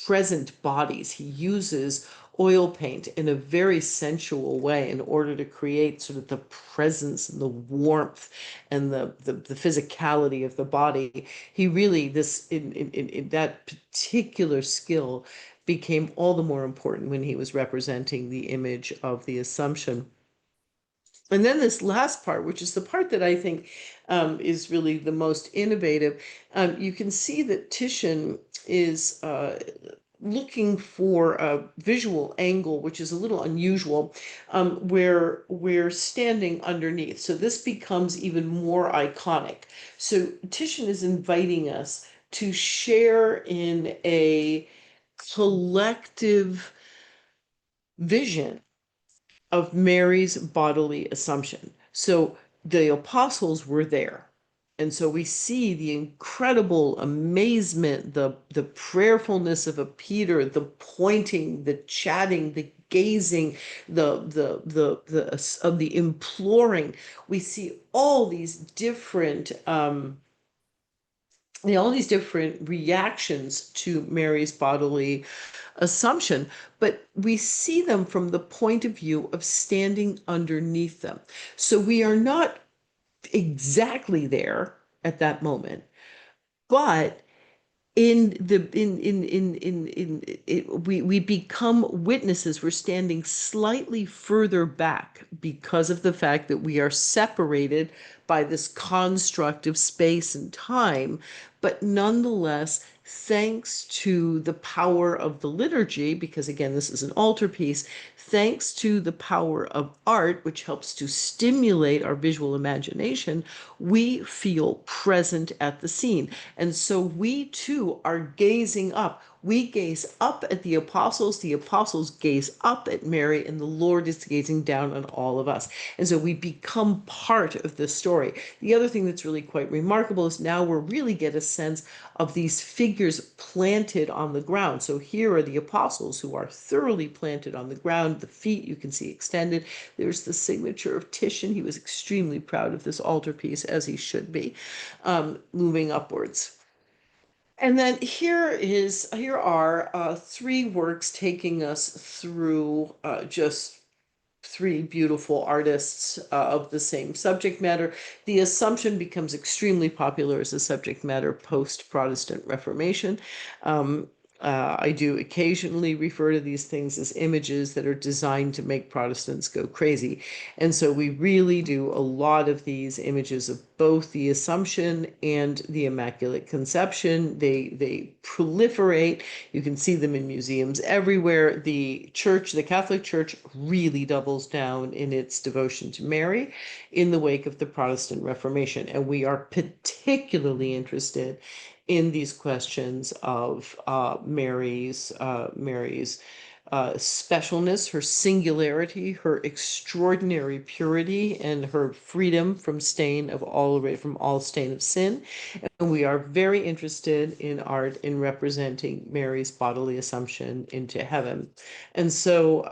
present bodies. He uses oil paint in a very sensual way in order to create sort of the presence and the warmth and the physicality of the body. He really, this in that particular skill became all the more important when he was representing the image of the Assumption. And then this last part, which is the part that I think is really the most innovative, you can see that Titian is looking for a visual angle, which is a little unusual, where we're standing underneath. So this becomes even more iconic. So Titian is inviting us to share in a collective vision of Mary's bodily assumption. So the apostles were there. And so we see the incredible amazement, the prayerfulness of a Peter, the pointing, the chatting, the gazing, the imploring. We see all these different reactions to Mary's bodily assumption, but we see them from the point of view of standing underneath them. So we are not exactly there at that moment, but we become witnesses. We're standing slightly further back because of the fact that we are separated by this construct of space and time, but nonetheless, thanks to the power of the liturgy, because again, this is an altarpiece, thanks to the power of art, which helps to stimulate our visual imagination, we feel present at the scene. And so we too are gazing up. We gaze up at the apostles gaze up at Mary, and the Lord is gazing down on all of us. And so we become part of this story. The other thing that's really quite remarkable is now we really get a sense of these figures planted on the ground. So here are the apostles who are thoroughly planted on the ground. The feet you can see extended. There's the signature of Titian. He was extremely proud of this altarpiece, as he should be, moving upwards. And then here are three works taking us through just three beautiful artists of the same subject matter. The Assumption becomes extremely popular as a subject matter post-Protestant Reformation. I do occasionally refer to these things as images that are designed to make Protestants go crazy. And so we really do a lot of these images of both the Assumption and the Immaculate Conception. They proliferate. You can see them in museums everywhere. The Church, the Catholic Church, really doubles down in its devotion to Mary in the wake of the Protestant Reformation. And we are particularly interested in these questions of Mary's specialness, her singularity, her extraordinary purity, and her freedom from all stain of sin. And we are very interested in art in representing Mary's bodily assumption into heaven. And so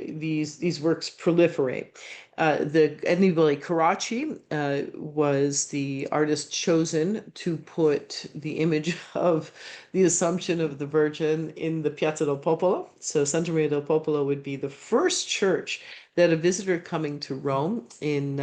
these works proliferate. The Annibale Carracci was the artist chosen to put the image of the Assumption of the Virgin in the Piazza del Popolo. So Santa Maria del Popolo would be the first church that a visitor coming to Rome in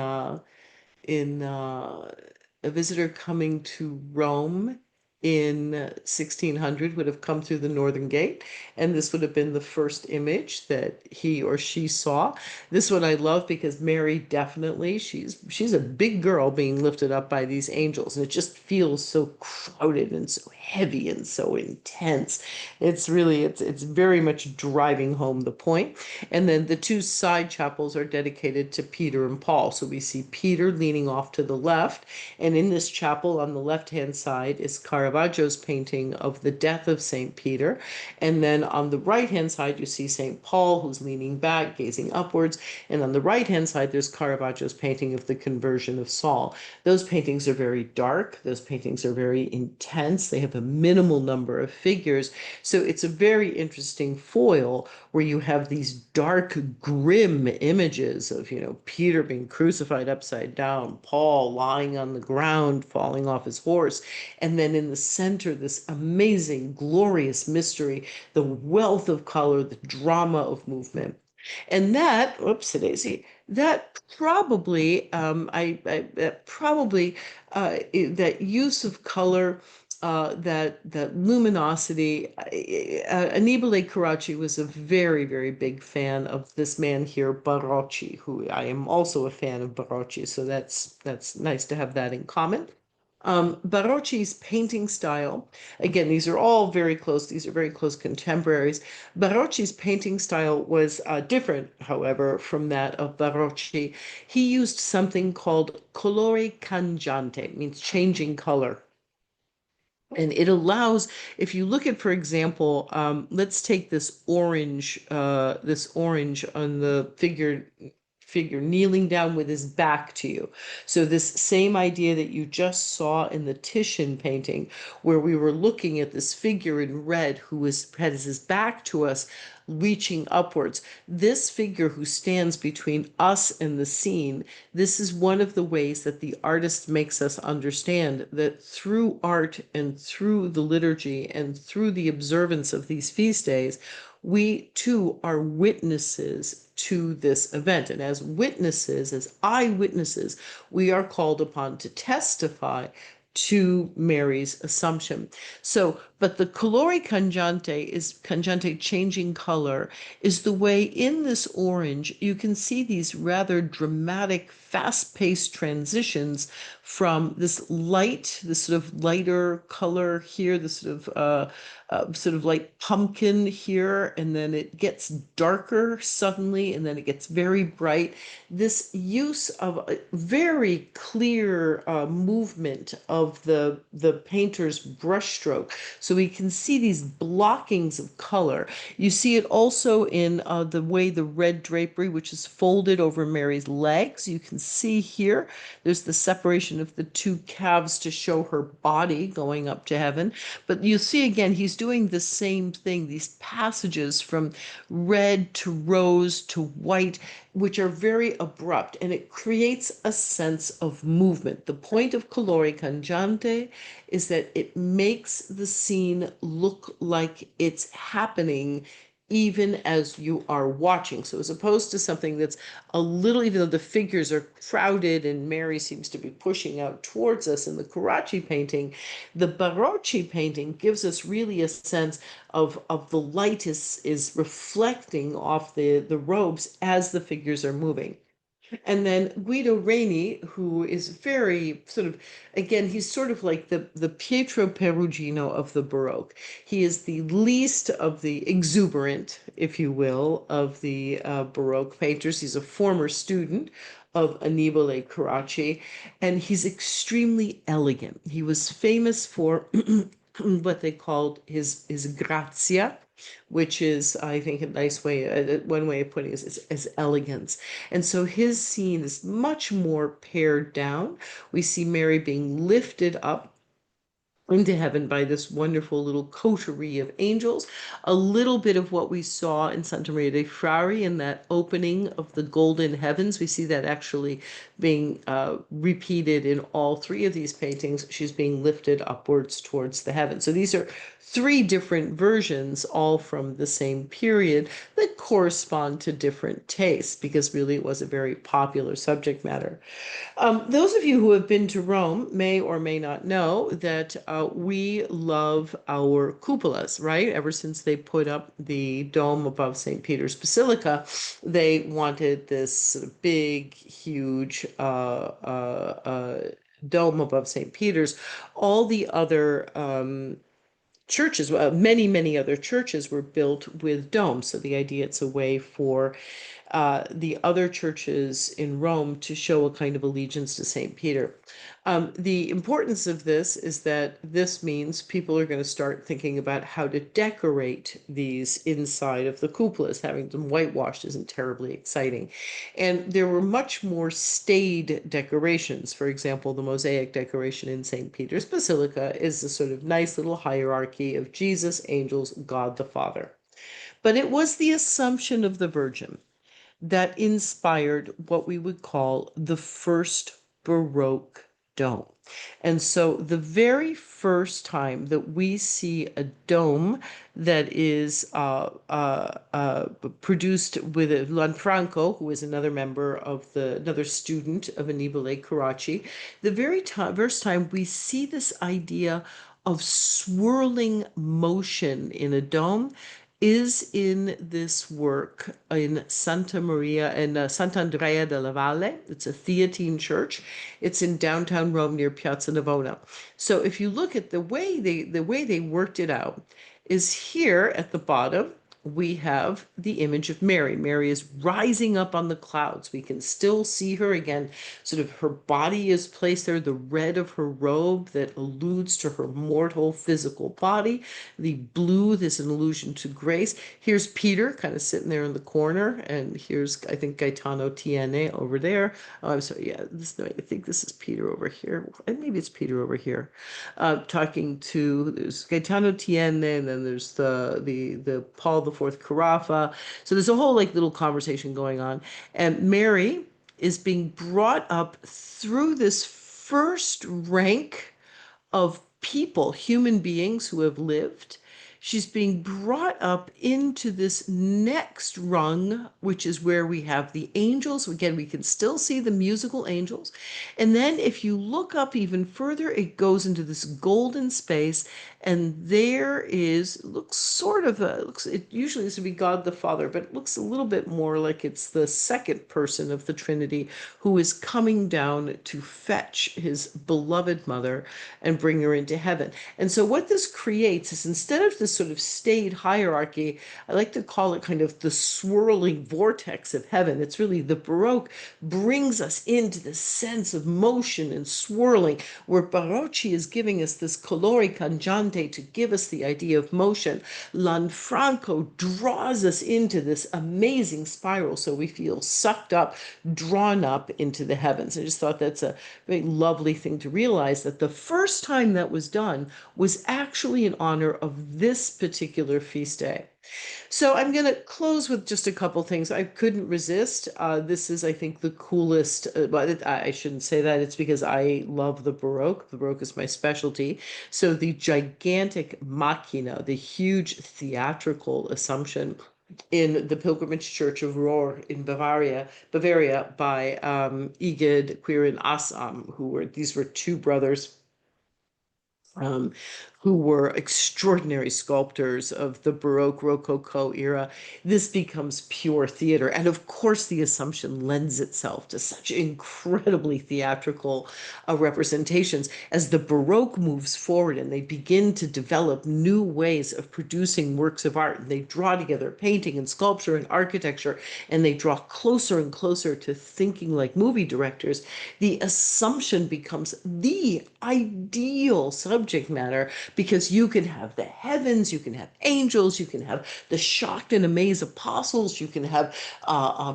a visitor coming to Rome in 1600 would have come through the Northern Gate, and this would have been the first image that he or she saw. This one I love because Mary definitely, she's a big girl being lifted up by these angels, and it just feels so crowded and so heavy and so intense. It's very much driving home the point. And then the two side chapels are dedicated to Peter and Paul. So we see Peter leaning off to the left, and in this chapel on the left-hand side is Caravaggio's painting of the death of St. Peter. And then on the right-hand side, you see St. Paul, who's leaning back, gazing upwards. And on the right-hand side, there's Caravaggio's painting of the conversion of Saul. Those paintings are very dark. Those paintings are very intense. They have a minimal number of figures. So it's a very interesting foil where you have these dark, grim images of, Peter being crucified upside down, Paul lying on the ground, falling off his horse, and then in the center, this amazing, glorious mystery, the wealth of color, the drama of movement. And that, whoops, daisy, that probably, that probably, that use of color, that luminosity. Annibale Carracci was a very, very big fan of this man here, Barocci, who I am also a fan of Barocci, so that's nice to have that in common. Barocci's painting style, again, these are all very close, these are very close contemporaries. Barocci's painting style was different, however, from that of Barocci. He used something called colore cangiante, means changing color. And it allows, if you look at, for example, let's take this orange on the figure kneeling down with his back to you. So this same idea that you just saw in the Titian painting, where we were looking at this figure in red who had his back to us, reaching upwards. This figure who stands between us and the scene, this is one of the ways that the artist makes us understand that through art and through the liturgy and through the observance of these feast days, we too are witnesses to this event. And as witnesses, as eyewitnesses, we are called upon to testify to Mary's Assumption. So, but the colore cangiante, changing color, is the way in this orange you can see these rather dramatic, fast-paced transitions from this light, this sort of lighter color here, this sort of like pumpkin here, and then it gets darker suddenly, and then it gets very bright. This use of a very clear movement of the painter's brushstroke, so we can see these blockings of color. You see it also in the way the red drapery, which is folded over Mary's legs. You can see here, there's the separation of the two calves to show her body going up to heaven. But you see again, he's doing the same thing, these passages from red to rose to white, which are very abrupt, and it creates a sense of movement. The point of colore cangiante is that it makes the scene look like it's happening even as you are watching. So as opposed to something that's a little, even though the figures are crowded and Mary seems to be pushing out towards us in the Carracci painting, the Barocci painting gives us really a sense of the light is reflecting off the robes as the figures are moving. And then Guido Reni, who is very sort of, again, he's sort of like the Pietro Perugino of the Baroque. He is the least of the exuberant, if you will, of the Baroque painters. He's a former student of Annibale Carracci, and he's extremely elegant. He was famous for what they called his grazia, which is, I think, a nice way, one way of putting it is elegance. And so his scene is much more pared down. We see Mary being lifted up into heaven by this wonderful little coterie of angels. A little bit of what we saw in Santa Maria dei Frari in that opening of the golden heavens. We see that actually being repeated in all three of these paintings. She's being lifted upwards towards the heavens. So these are three different versions, all from the same period, that correspond to different tastes, because really it was a very popular subject matter. Those of you who have been to Rome may or may not know that we love our cupolas, right? Ever since they put up the dome above St. Peter's Basilica, they wanted this sort of big, huge dome above St. Peter's. All the other churches, many other churches were built with domes. So the idea, it's a way for the other churches in Rome to show a kind of allegiance to St. Peter. The importance of this is that this means people are going to start thinking about how to decorate these inside of the cupolas. Having them whitewashed isn't terribly exciting. And there were much more staid decorations. For example, the mosaic decoration in St. Peter's Basilica is a sort of nice little hierarchy of Jesus, angels, God the Father. But it was the Assumption of the Virgin that inspired what we would call the first Baroque dome. And so the very first time that we see a dome that is produced with Lanfranco, who is another member of another student of Annibale Carracci, the first time we see this idea of swirling motion in a dome is in this work in Santa Maria and Sant'Andrea della Valle. It's a Theatine church. It's in downtown Rome near Piazza Navona. So if you look at the way they worked it out, is here at the bottom we have the image of Mary. Mary is rising up on the clouds. We can still see her again. Sort of her body is placed there, the red of her robe that alludes to her mortal physical body. The blue, there's an allusion to grace. Here's Peter kind of sitting there in the corner, and here's, I think, Gaetano Tiene over there. Oh, I'm sorry, yeah, no, I think this is Peter over here. And maybe it's Peter over here. Talking to, there's Gaetano Tiene, and then there's the Paul the Fourth Carafa. So there's a whole like little conversation going on. And Mary is being brought up through this first rank of people, human beings who have lived. She's being brought up into this next rung, which is where we have the angels. Again, we can still see the musical angels. And then if you look up even further, it goes into this golden space. And there is, looks sort of it usually is to be God the Father, but it looks a little bit more like it's the second person of the Trinity who is coming down to fetch his beloved mother and bring her into heaven. And so what this creates is, instead of this sort of staid hierarchy, I like to call it kind of the swirling vortex of heaven. It's really the Baroque brings us into the sense of motion and swirling, where Barocci is giving us this colori cangiante to give us the idea of motion. Lanfranco draws us into this amazing spiral, so we feel sucked up, drawn up into the heavens. I just thought that's a very lovely thing to realize, that the first time that was done was actually in honor of this particular feast day. So I'm going to close with just a couple things. I couldn't resist. This is, I think, the coolest, but I shouldn't say that. It's because I love the Baroque. The Baroque is my specialty. So the gigantic machina, the huge theatrical Assumption in the Pilgrimage Church of Rohr in Bavaria by Egid, Quirin, Assam, these were two brothers um, who were extraordinary sculptors of the Baroque Rococo era. This becomes pure theater. And of course, the Assumption lends itself to such incredibly theatrical representations. As the Baroque moves forward and they begin to develop new ways of producing works of art, and they draw together painting and sculpture and architecture, and they draw closer and closer to thinking like movie directors, the Assumption becomes the ideal subject matter because you can have the heavens, you can have angels, you can have the shocked and amazed apostles, you can have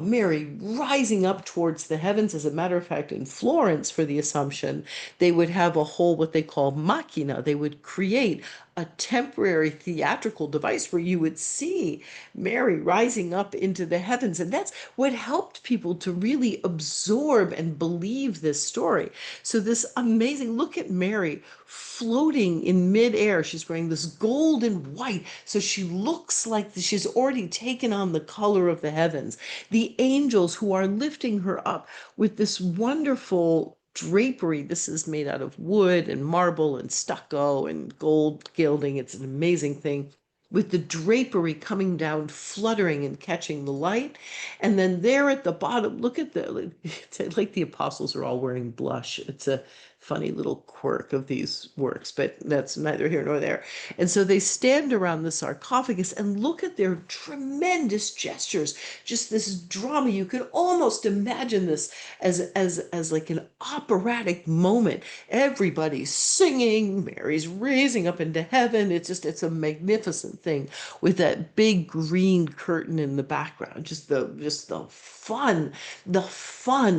Mary rising up towards the heavens. As a matter of fact, in Florence for the Assumption, they would have a whole what they call machina. They would create a temporary theatrical device where you would see Mary rising up into the heavens. And that's what helped people to really absorb and believe this story. So, this amazing look at Mary floating in midair. She's wearing this gold and white. So, she looks like she's already taken on the color of the heavens. The angels who are lifting her up with this wonderful drapery. This is made out of wood and marble and stucco and gold gilding. It's an amazing thing. With the drapery coming down, fluttering and catching the light. And then there at the bottom, look at it's like the apostles are all wearing blush. It's a funny little quirk of these works, but that's neither here nor there. And so they stand around the sarcophagus and look at their tremendous gestures, just this drama. You could almost imagine this as like an operatic moment. Everybody's singing, Mary's raising up into heaven. It's a magnificent thing with that big green curtain in the background. The fun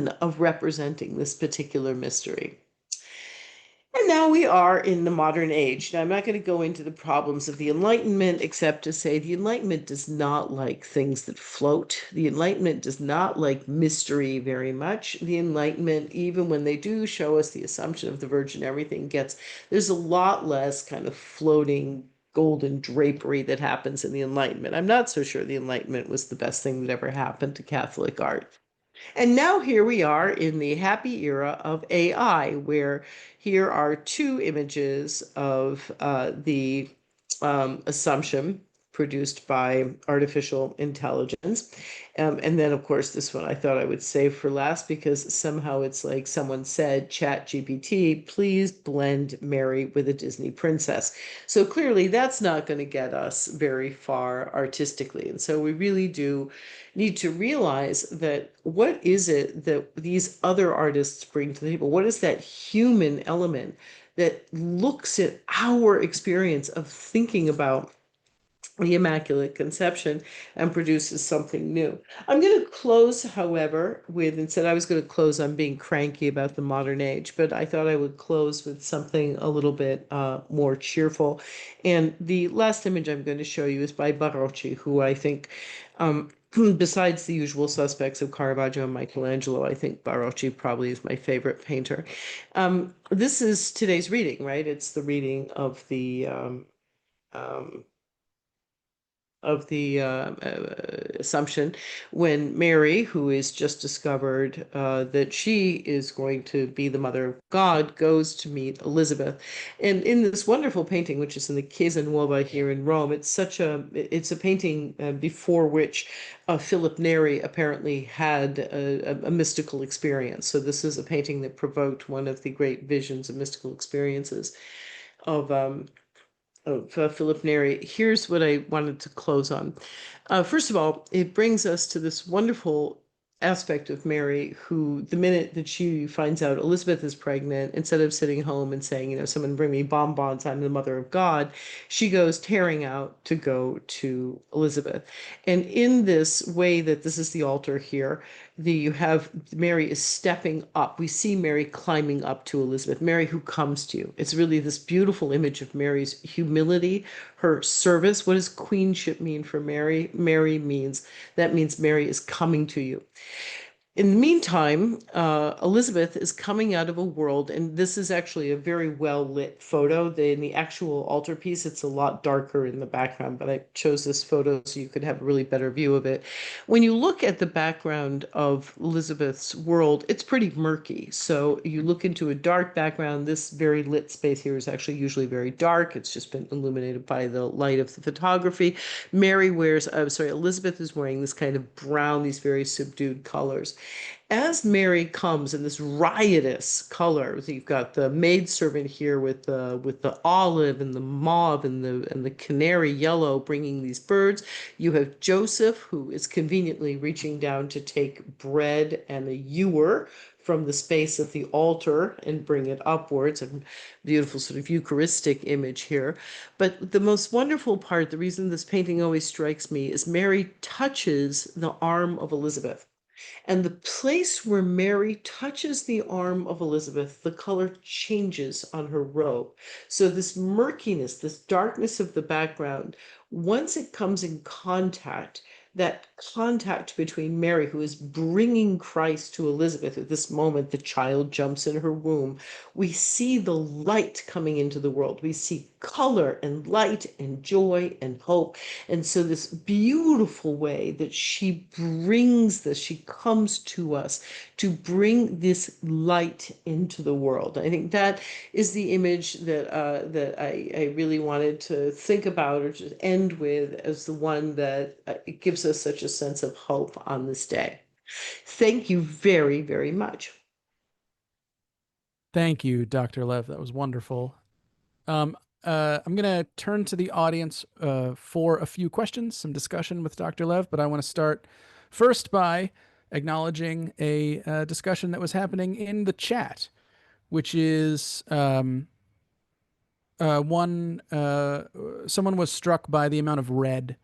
of representing this particular mystery. And now we are in the modern age. Now, I'm not going to go into the problems of the Enlightenment, except to say the Enlightenment does not like things that float. The Enlightenment does not like mystery very much. The Enlightenment, even when they do show us the Assumption of the Virgin, there's a lot less kind of floating golden drapery that happens in the Enlightenment. I'm not so sure the Enlightenment was the best thing that ever happened to Catholic art. And now here we are in the happy era of AI, where here are two images of the Assumption produced by artificial intelligence. And then, of course, this one I thought I would save for last because somehow it's like someone said, Chat GPT, please blend Mary with a Disney princess. So clearly that's not going to get us very far artistically. And so we really do need to realize that what is it that these other artists bring to the table? What is that human element that looks at our experience of thinking about the Immaculate Conception and produces something new? I'm going to close, however, instead I was going to close on being cranky about the modern age, but I thought I would close with something a little bit more cheerful. And the last image I'm going to show you is by Barocci, who I think, besides the usual suspects of Caravaggio and Michelangelo, I think Barocci probably is my favorite painter. This is today's reading, right? It's the reading of the um, Assumption, when Mary, who is just discovered that she is going to be the mother of God, goes to meet Elizabeth. And in this wonderful painting, which is in the Chiesa Nuova here in Rome, it's a painting before which Philip Neri apparently had a mystical experience. So this is a painting that provoked one of the great visions and mystical experiences of Philip Neri. Here's what I wanted to close on. First of all, it brings us to this wonderful aspect of Mary, who, the minute that she finds out Elizabeth is pregnant, instead of sitting home and saying, someone bring me bonbons, I'm the mother of God, she goes tearing out to go to Elizabeth. And in this way that this is the altar here, you have Mary is stepping up. We see Mary climbing up to Elizabeth, Mary who comes to you. It's really this beautiful image of Mary's humility, her service. What does queenship mean for Mary? That means Mary is coming to you. In the meantime, Elizabeth is coming out of a world, and this is actually a very well lit photo. In the actual altarpiece, it's a lot darker in the background, but I chose this photo so you could have a really better view of it. When you look at the background of Elizabeth's world, it's pretty murky. So you look into a dark background. This very lit space here is actually usually very dark. It's just been illuminated by the light of the photography. Elizabeth is wearing this kind of brown, these very subdued colors. As Mary comes in this riotous color, so you've got the maidservant here with the olive and the mauve and the canary yellow bringing these birds. You have Joseph, who is conveniently reaching down to take bread and a ewer from the space of the altar and bring it upwards. A beautiful sort of Eucharistic image here. But the most wonderful part, the reason this painting always strikes me, is Mary touches the arm of Elizabeth. And the place where Mary touches the arm of Elizabeth, the color changes on her robe. So, this murkiness, this darkness of the background, once it comes in contact, that contact between Mary, who is bringing Christ to Elizabeth at this moment, the child jumps in her womb. We see the light coming into the world. We see color and light and joy and hope. And so, this beautiful way that she brings this, she comes to us to bring this light into the world. I think that is the image that I really wanted to think about or just end with as the one that it gives us such a sense of hope on this day. Thank you very, very much. Thank you, Dr. Lev. That was wonderful. Um, I'm going to turn to the audience for a few questions, some discussion with Dr. Lev, but I want to start first by acknowledging a discussion that was happening in the chat, which is someone was struck by the amount of red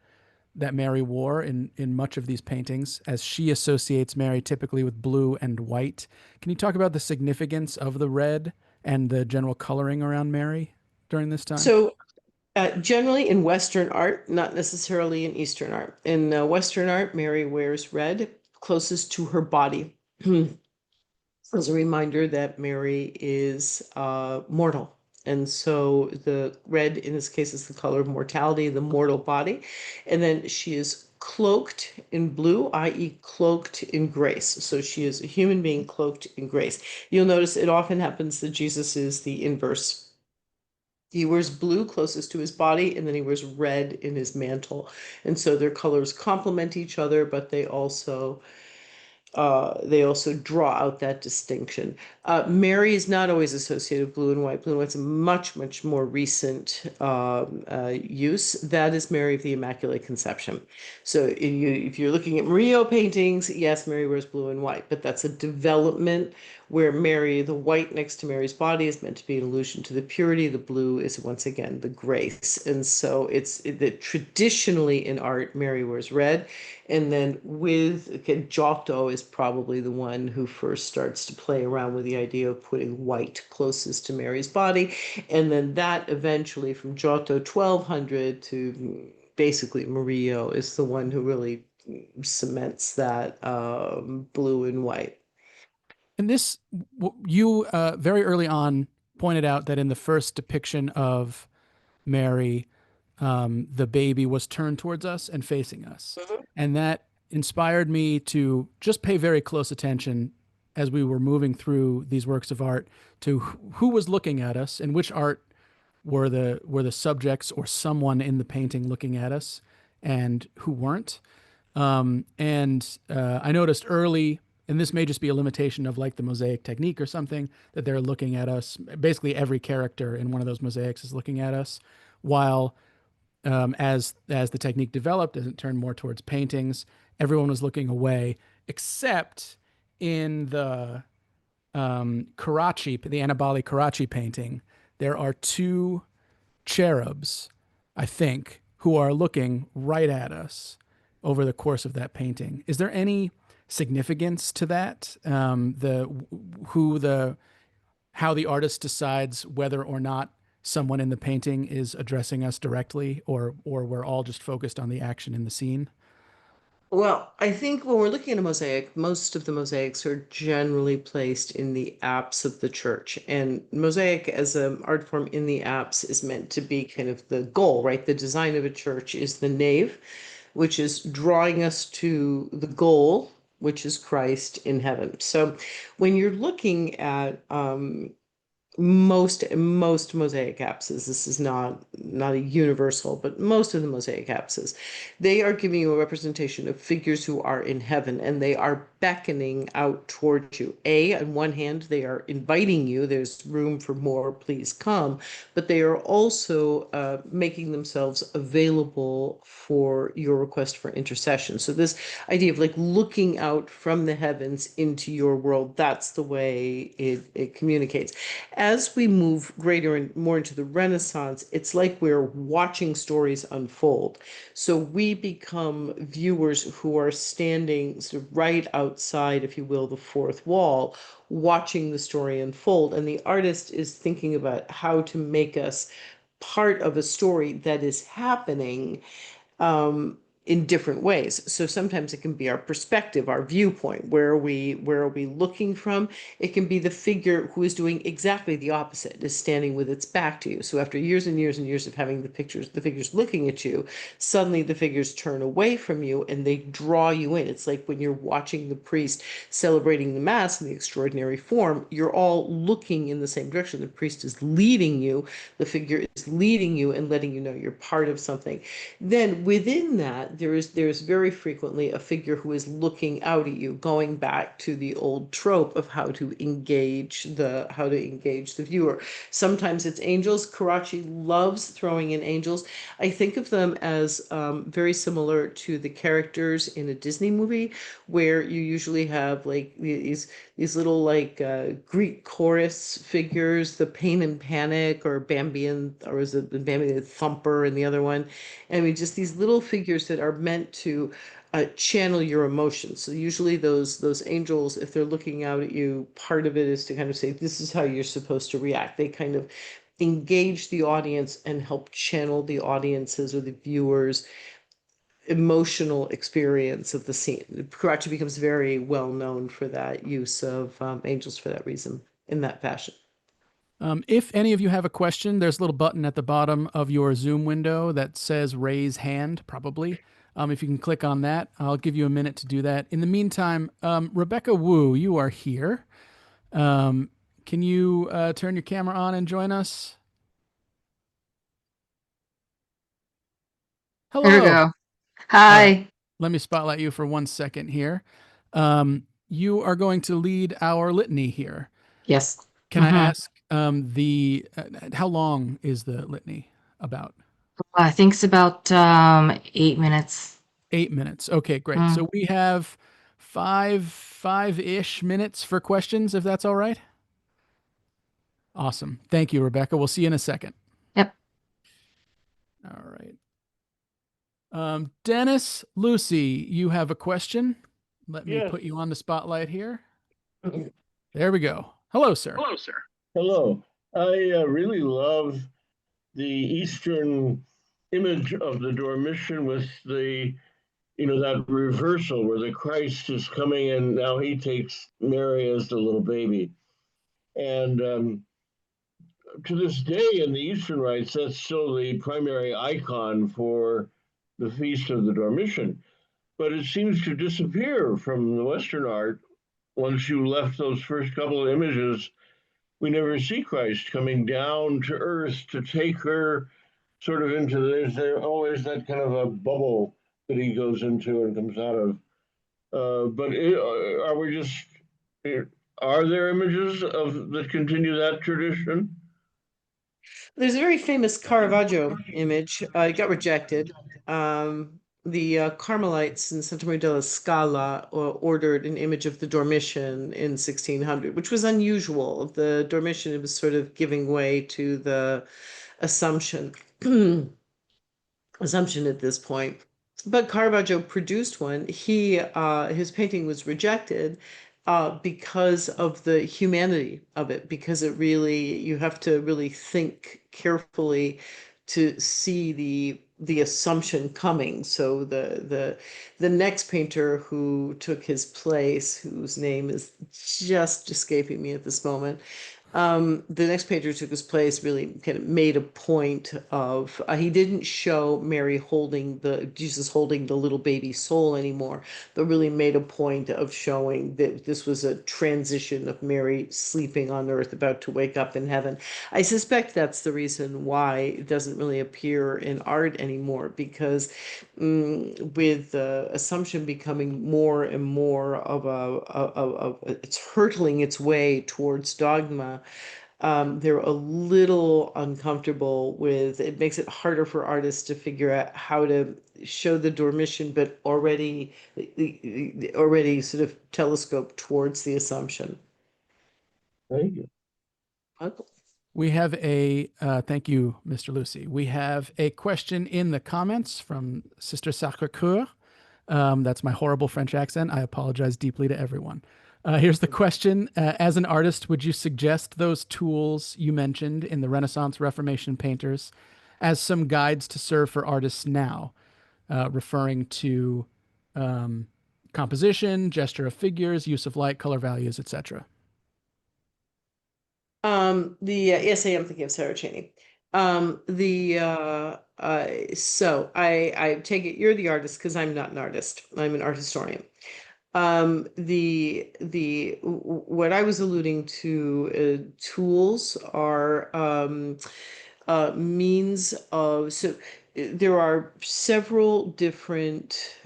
that Mary wore in much of these paintings, as she associates Mary typically with blue and white. Can you talk about the significance of the red and the general coloring around Mary during this time? So, generally in Western art, not necessarily in Eastern art. In Western art, Mary wears red closest to her body. As a reminder that Mary is mortal. And so the red in this case is the color of mortality, the mortal body. And then she is cloaked in blue, i.e., cloaked in grace. So she is a human being cloaked in grace. You'll notice it often happens that Jesus is the inverse. He wears blue closest to his body, and then he wears red in his mantle. And so their colors complement each other, but they also draw out that distinction. Mary is not always associated with blue and white. Blue and white's a much, much more recent use. That is Mary of the Immaculate Conception. So if you're looking at Murillo paintings, yes, Mary wears blue and white, but that's a development where Mary, the white next to Mary's body, is meant to be an allusion to the purity. The blue is once again the grace. And so it's that traditionally in art, Mary wears red. And then Giotto is probably the one who first starts to play around with the idea of putting white closest to Mary's body. And then that eventually from Giotto 1200 to basically Murillo is the one who really cements that blue and white. And this, you very early on pointed out that in the first depiction of Mary, the baby was turned towards us and facing us. Mhm. And that inspired me to just pay very close attention as we were moving through these works of art to who was looking at us and which art were the subjects or someone in the painting looking at us and who weren't. And I noticed early, and this may just be a limitation of like the mosaic technique or something, that they're looking at us. Basically, every character in one of those mosaics is looking at us, while as the technique developed, as it turned more towards paintings, everyone was looking away, except in the Karachi, the Annibale Karachi painting. There are two cherubs, I think, who are looking right at us over the course of that painting. Is there any significance to that? How the artist decides whether or not someone in the painting is addressing us directly, or we're all just focused on the action in the scene? Well, I think when we're looking at a mosaic, most of the mosaics are generally placed in the apse of the church. And mosaic as an art form in the apse is meant to be kind of the goal, right? The design of a church is the nave, which is drawing us to the goal, which is Christ in heaven. So when you're looking at Most mosaic apses, this is not a universal, but most of the mosaic apses, they are giving you a representation of figures who are in heaven, and they are beckoning out towards you. On one hand, they are inviting you, there's room for more, please come, but they are also making themselves available for your request for intercession. So this idea of like looking out from the heavens into your world, that's the way it communicates. As we move greater and more into the Renaissance, it's like we're watching stories unfold. So we become viewers who are standing sort of right outside, if you will, the fourth wall, watching the story unfold. And the artist is thinking about how to make us part of a story that is happening um, in different ways. So sometimes it can be our perspective, our viewpoint. Where are we looking from? It can be the figure who is doing exactly the opposite, is standing with its back to you. So after years and years and years of having the figures looking at you, suddenly the figures turn away from you and they draw you in. It's like when you're watching the priest celebrating the mass in the extraordinary form, you're all looking in the same direction. The priest is leading you, the figure is leading you and letting you know you're part of something. Then within that, there's very frequently a figure who is looking out at you, going back to the old trope of how to engage the viewer. Sometimes it's angels. Karachi loves throwing in angels. I think of them as very similar to the characters in a Disney movie, where you usually have like these little like Greek chorus figures, the Pain and Panic, or Bambi and, or is it the Bambi the Thumper and the other one? I mean, just these little figures that are meant to channel your emotions. So usually those angels, if they're looking out at you, part of it is to kind of say, this is how you're supposed to react. They kind of engage the audience and help channel the audiences or the viewers' emotional experience of the scene. Karachi becomes very well known for that use of angels for that reason, in that fashion. If any of you have a question, there's a little button at the bottom of your Zoom window that says raise hand, probably. If you can click on that, I'll give you a minute to do that. In the meantime, Rebecca Wu, you are here. Um, can you turn your camera on and join us? There we Hello. go. All right. Hi. Let me spotlight you for 1 second here. You are going to lead our litany here. Yes. Can I ask the how long is the litany about? I think it's about 8 minutes. 8 minutes. Okay, great. Mm. So we have five-ish minutes for questions, if that's all right. Awesome. Thank you, Rebecca. We'll see you in a second. Yep. All right. Dennis, Lucy, you have a question. Let me Yes. put you on the spotlight here. There we go. Hello, sir. Hello, sir. Hello. I really love the Eastern image of the Dormition with that reversal where the Christ is coming and now he takes Mary as the little baby. And to this day in the Eastern rites, that's still the primary icon for the Feast of the Dormition. But it seems to disappear from the Western art once you left those first couple of images. We never see Christ coming down to earth to take her sort of into there's there always that kind of a bubble that he goes into and comes out of. Are we just are there images of that continue that tradition? There's a very famous Caravaggio image. It got rejected. The Carmelites in Santa Maria della Scala ordered an image of the Dormition in 1600, which was unusual. The Dormition was sort of giving way to the Assumption. Assumption at this point. But Caravaggio produced one. His painting was rejected because of the humanity of it, because you have to really think carefully to see the Assumption coming. So the next painter who took his place, whose name is just escaping me at this moment, The next page who took his place really kind of made a point of he didn't show Mary holding Jesus holding the little baby soul anymore, but really made a point of showing that this was a transition of Mary sleeping on earth, about to wake up in heaven. I suspect that's the reason why it doesn't really appear in art anymore, because with the Assumption becoming more and more it's hurtling its way towards dogma. They're a little uncomfortable with it. Makes it harder for artists to figure out how to show the Dormition, but already sort of telescope towards the Assumption. Thank you. Michael? We have thank you, Mr. Lucy. We have a question in the comments from Sister Sacre-Cœur. That's my horrible French accent. I apologize deeply to everyone. Here's the question. As an artist, would you suggest those tools you mentioned in the Renaissance Reformation painters as some guides to serve for artists now, referring to composition, gesture of figures, use of light, color values, etc.? Yes, I am thinking of Sarah Chaney. So I take it you're the artist because I'm not an artist. I'm an art historian. What I was alluding to, tools are means of, so there are several different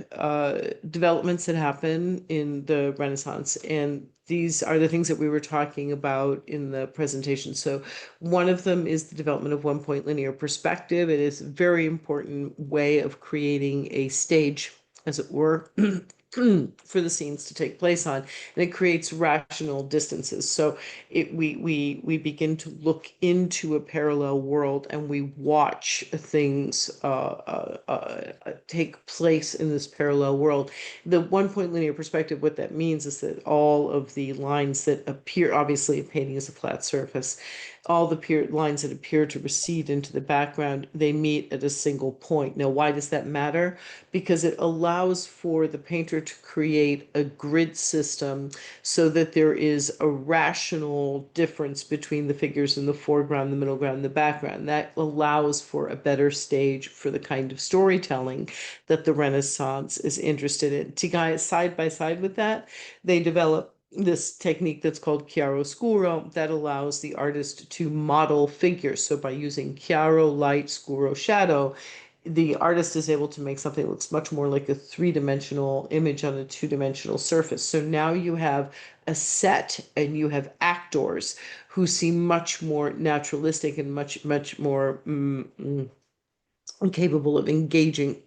developments that happen in the Renaissance, and these are the things that we were talking about in the presentation. So one of them is the development of one-point linear perspective. It is a very important way of creating a stage, as it were, for the scenes to take place on, and it creates rational distances. So we begin to look into a parallel world, and we watch things take place in this parallel world. The one-point linear perspective, what that means is that all of the lines that appear, obviously a painting is a flat surface, all the lines that appear to recede into the background, they meet at a single point. Now, why does that matter? Because it allows for the painter to create a grid system so that there is a rational difference between the figures in the foreground, the middle ground, and the background. That allows for a better stage for the kind of storytelling that the Renaissance is interested in. To go side by side with that, they develop this technique that's called chiaroscuro that allows the artist to model figures. So by using chiaro, light, scuro, shadow, the artist is able to make something that looks much more like a three-dimensional image on a two-dimensional surface. So now you have a set and you have actors who seem much more naturalistic and much more capable of engaging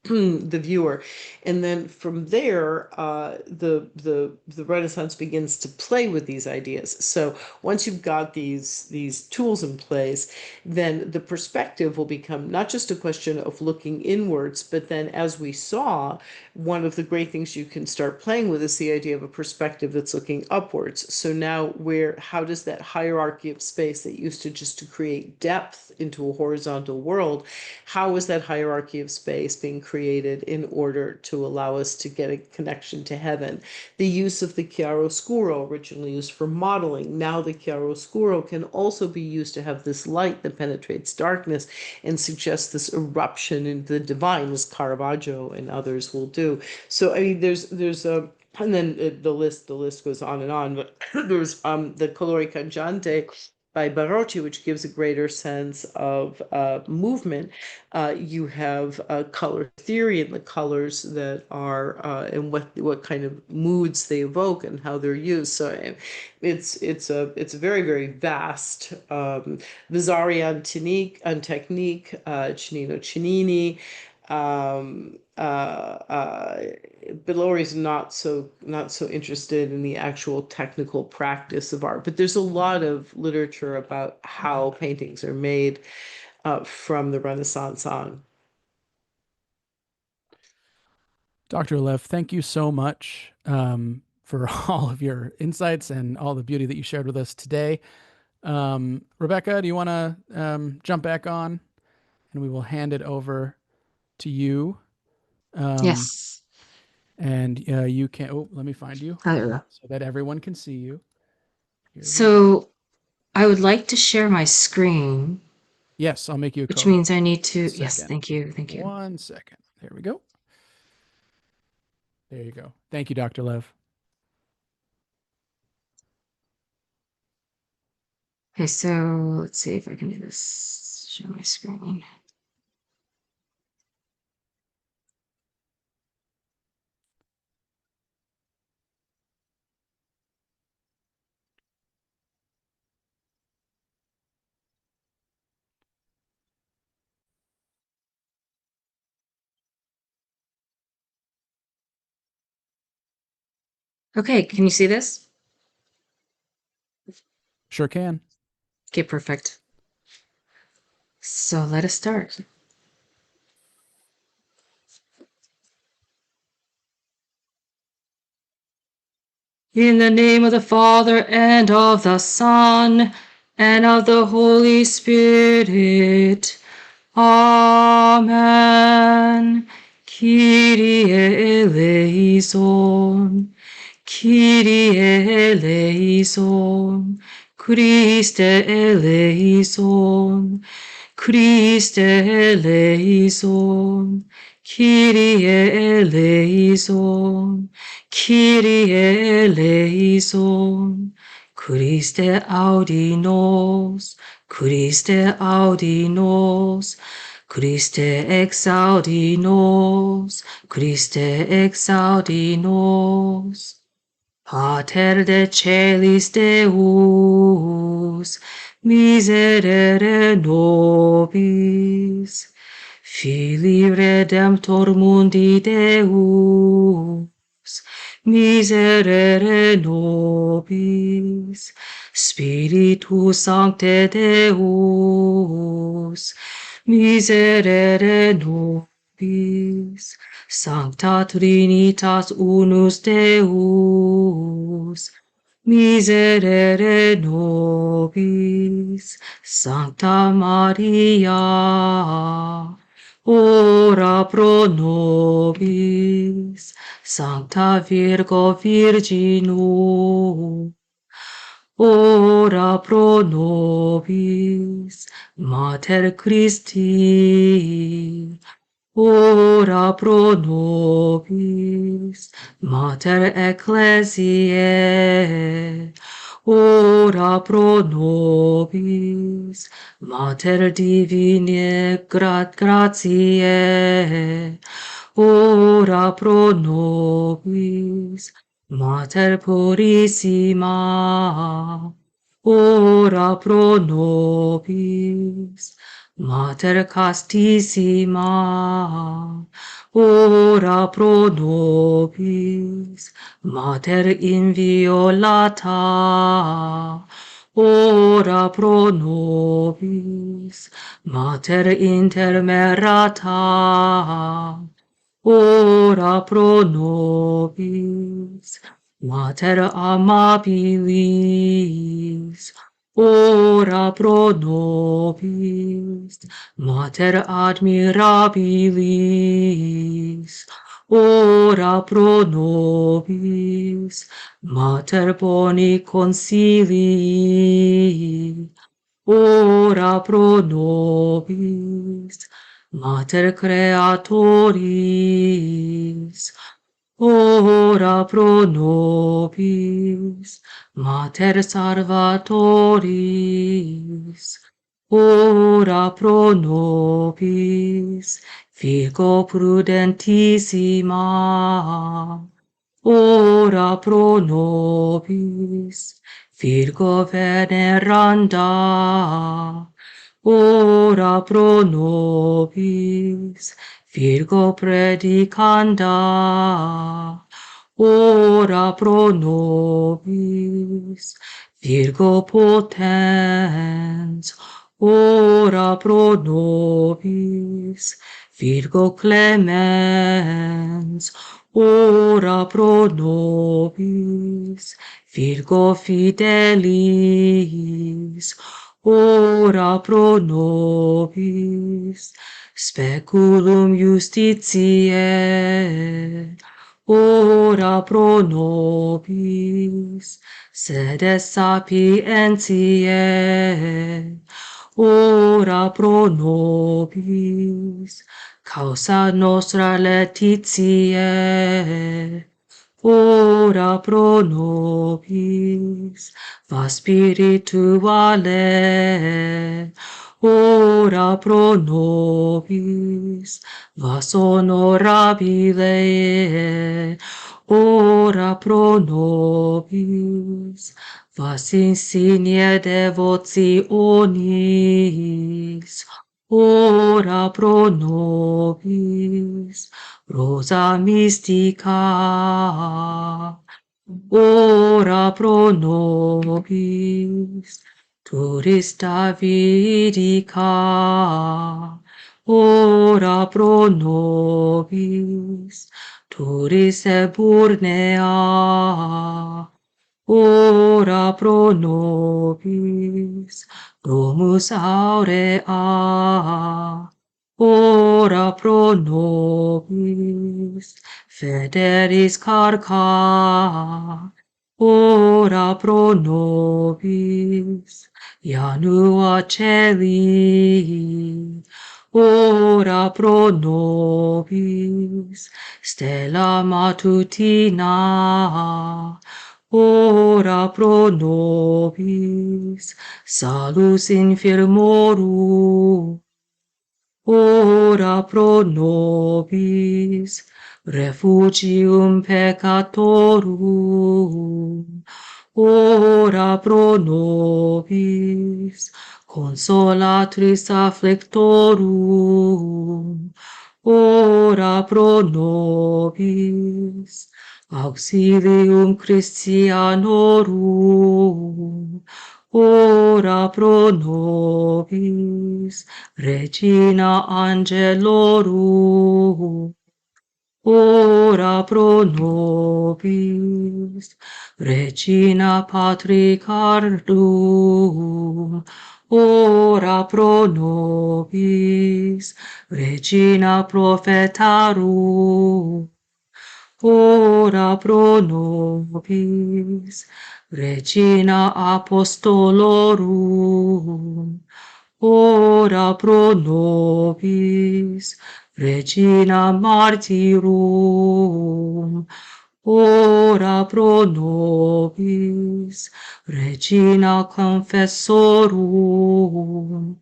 the viewer. And then from there, the Renaissance begins to play with these ideas. So once you've got these tools in place, then the perspective will become not just a question of looking inwards, but then, as we saw, one of the great things you can start playing with is the idea of a perspective that's looking upwards. So now how does that hierarchy of space that used to create depth into a horizontal world, how is that hierarchy of space being created in order to allow us to get a connection to heaven? The use of the chiaroscuro, originally used for modeling, now the chiaroscuro can also be used to have this light that penetrates darkness and suggests this eruption into the divine, as Caravaggio and others will do. So I mean, there's a and then the list goes on and on, but there's the colori cangiante by Barocci, which gives a greater sense of movement. You have color theory and the colors that are and what kind of moods they evoke and how they're used. So it's a very, very vast Vasari on technique, Cennino Cennini. Bellori's not so interested in the actual technical practice of art, but there's a lot of literature about how paintings are made from the Renaissance on. Dr. Lev, thank you so much for all of your insights and all the beauty that you shared with us today. Rebecca, do you want to jump back on? And we will hand it over to you. Yes. And you can, let me find you Oh, there we go. so that everyone can see you. Here we go. So I would like to share my screen, Yes, I'll make you a which co-host. means I need to. Yes, Second. thank you. Thank you. 1 second. There we go. There you go. Thank you, Dr. Lev. Okay, so let's see if I can do this. Share my screen. Okay, can you see this? Sure can. Okay, perfect. So let us start. In the name of the Father, and of the Son, and of the Holy Spirit. Amen. Kyrie eleison. Kyrie eleison. Christe eleison. Christe eleison. Kyrie eleison. Kyrie eleison. Christe audi nos. Christe audi nos. Christe exaudi nos. Christe exaudi nos. Pater de celis Deus, miserere nobis, Filii Redemptor mundi Deus, miserere nobis, Spiritus Sancte Deus, miserere nobis, Sancta Trinitas unus Deus, miserere nobis, Sancta Maria, ora pro nobis, Sancta Virgo Virginum, ora pro nobis, Mater Christi, ora pro nobis, Mater Ecclesiae, ora pro nobis, Mater Divinae Gratiae, ora pro nobis, Mater Purissima, ora pro nobis, Mater Castissima, ora pro nobis, Mater inviolata, ora pro nobis, Mater intermerata, ora pro nobis, Mater amabilis, ora pro nobis, Mater admirabilis, ora pro nobis, Mater boni consilii, ora pro nobis, Mater creatoris, ora pro nobis, Mater salvatoris, ora pro nobis, Virgo prudentissima, ora pro nobis, Virgo veneranda, ora pro nobis, Virgo predicanda, ora pro nobis, Virgo potens, ora pro nobis, Virgo clemens, ora pro nobis, Virgo fidelis, ora pro nobis, speculum justitiae, ora pro nobis, sed sapientiae, ora pro nobis, causa nostra laetitiae, ora pro nobis, va spirituale, ora pro nobis, vas honorabile, ora pro nobis, vas insigne devotionis, ora pro nobis, rosa mystica, ora pro nobis, turis Davidica, ora pro nobis, turis eburnea, ora pro nobis, domus aurea, ora pro nobis, federis carca, ora pro nobis, janua celi, ora pro nobis, stella matutina, ora pro nobis, salus infirmorum, ora pro nobis, refugium peccatorum, ora pro nobis, consolatris afflictorum, ora pro nobis, auxilium Christianorum, ora pro nobis, Regina Angelorum, ora pro nobis, Regina Patricardum, ora pro nobis, Regina Prophetarum, ora pro nobis, Regina Apostolorum, ora pro nobis, Regina Martyrum, ora pro nobis, Regina Confessorum,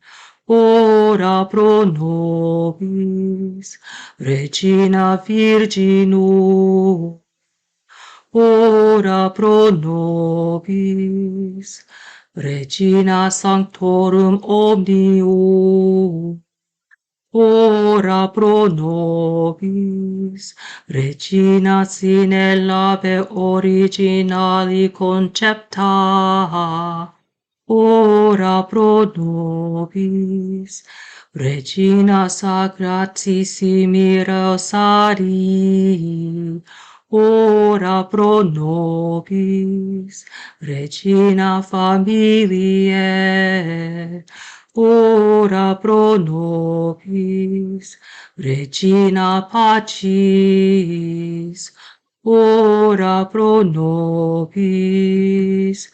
ora pro nobis, Regina Virginum, ora pro nobis, Regina Sanctorum Omnium, ora pro nobis, Regina sine labe originali concepta, ora pro nobis, Regina sacratissimi rosarii, ora pro nobis, Regina familiae, ora pro nobis, Regina pacis, ora pro nobis,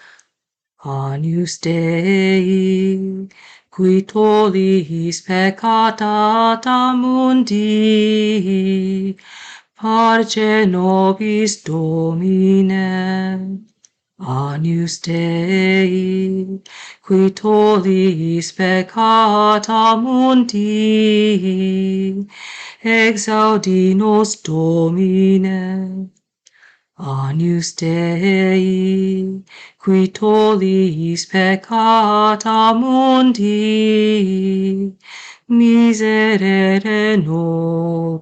Agnus Dei, qui tollis peccata mundi, parce nobis Domine. Agnus Dei, qui tollis peccata mundi, exaudi nos Domine. Agnus Dei, qui tollis peccata mundi, miserere nobis.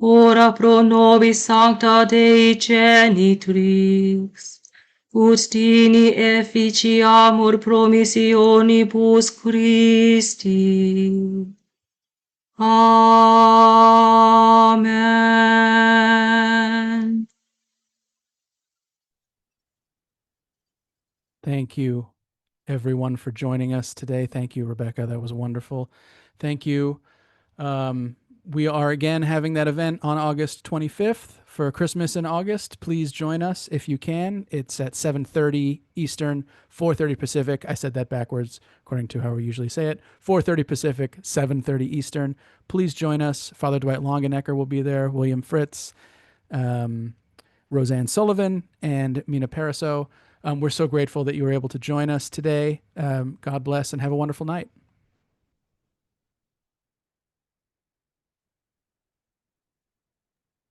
Ora pro nobis sancta Dei genitrix, ut dini efficiamur promissionibus Christi. Amen. Thank you, everyone, for joining us today. Thank you, Rebecca. That was wonderful. Thank you. We are again having that event on August 25th for Christmas in August. Please join us if you can. It's at 7:30 Eastern, 4:30 Pacific. I said that backwards according to how we usually say it. 4:30 Pacific, 7:30 Eastern. Please join us. Father Dwight Longenecker will be there, William Fritz, Roseanne Sullivan, and Mina Paraso. We're so grateful that you were able to join us today. God bless and have a wonderful night.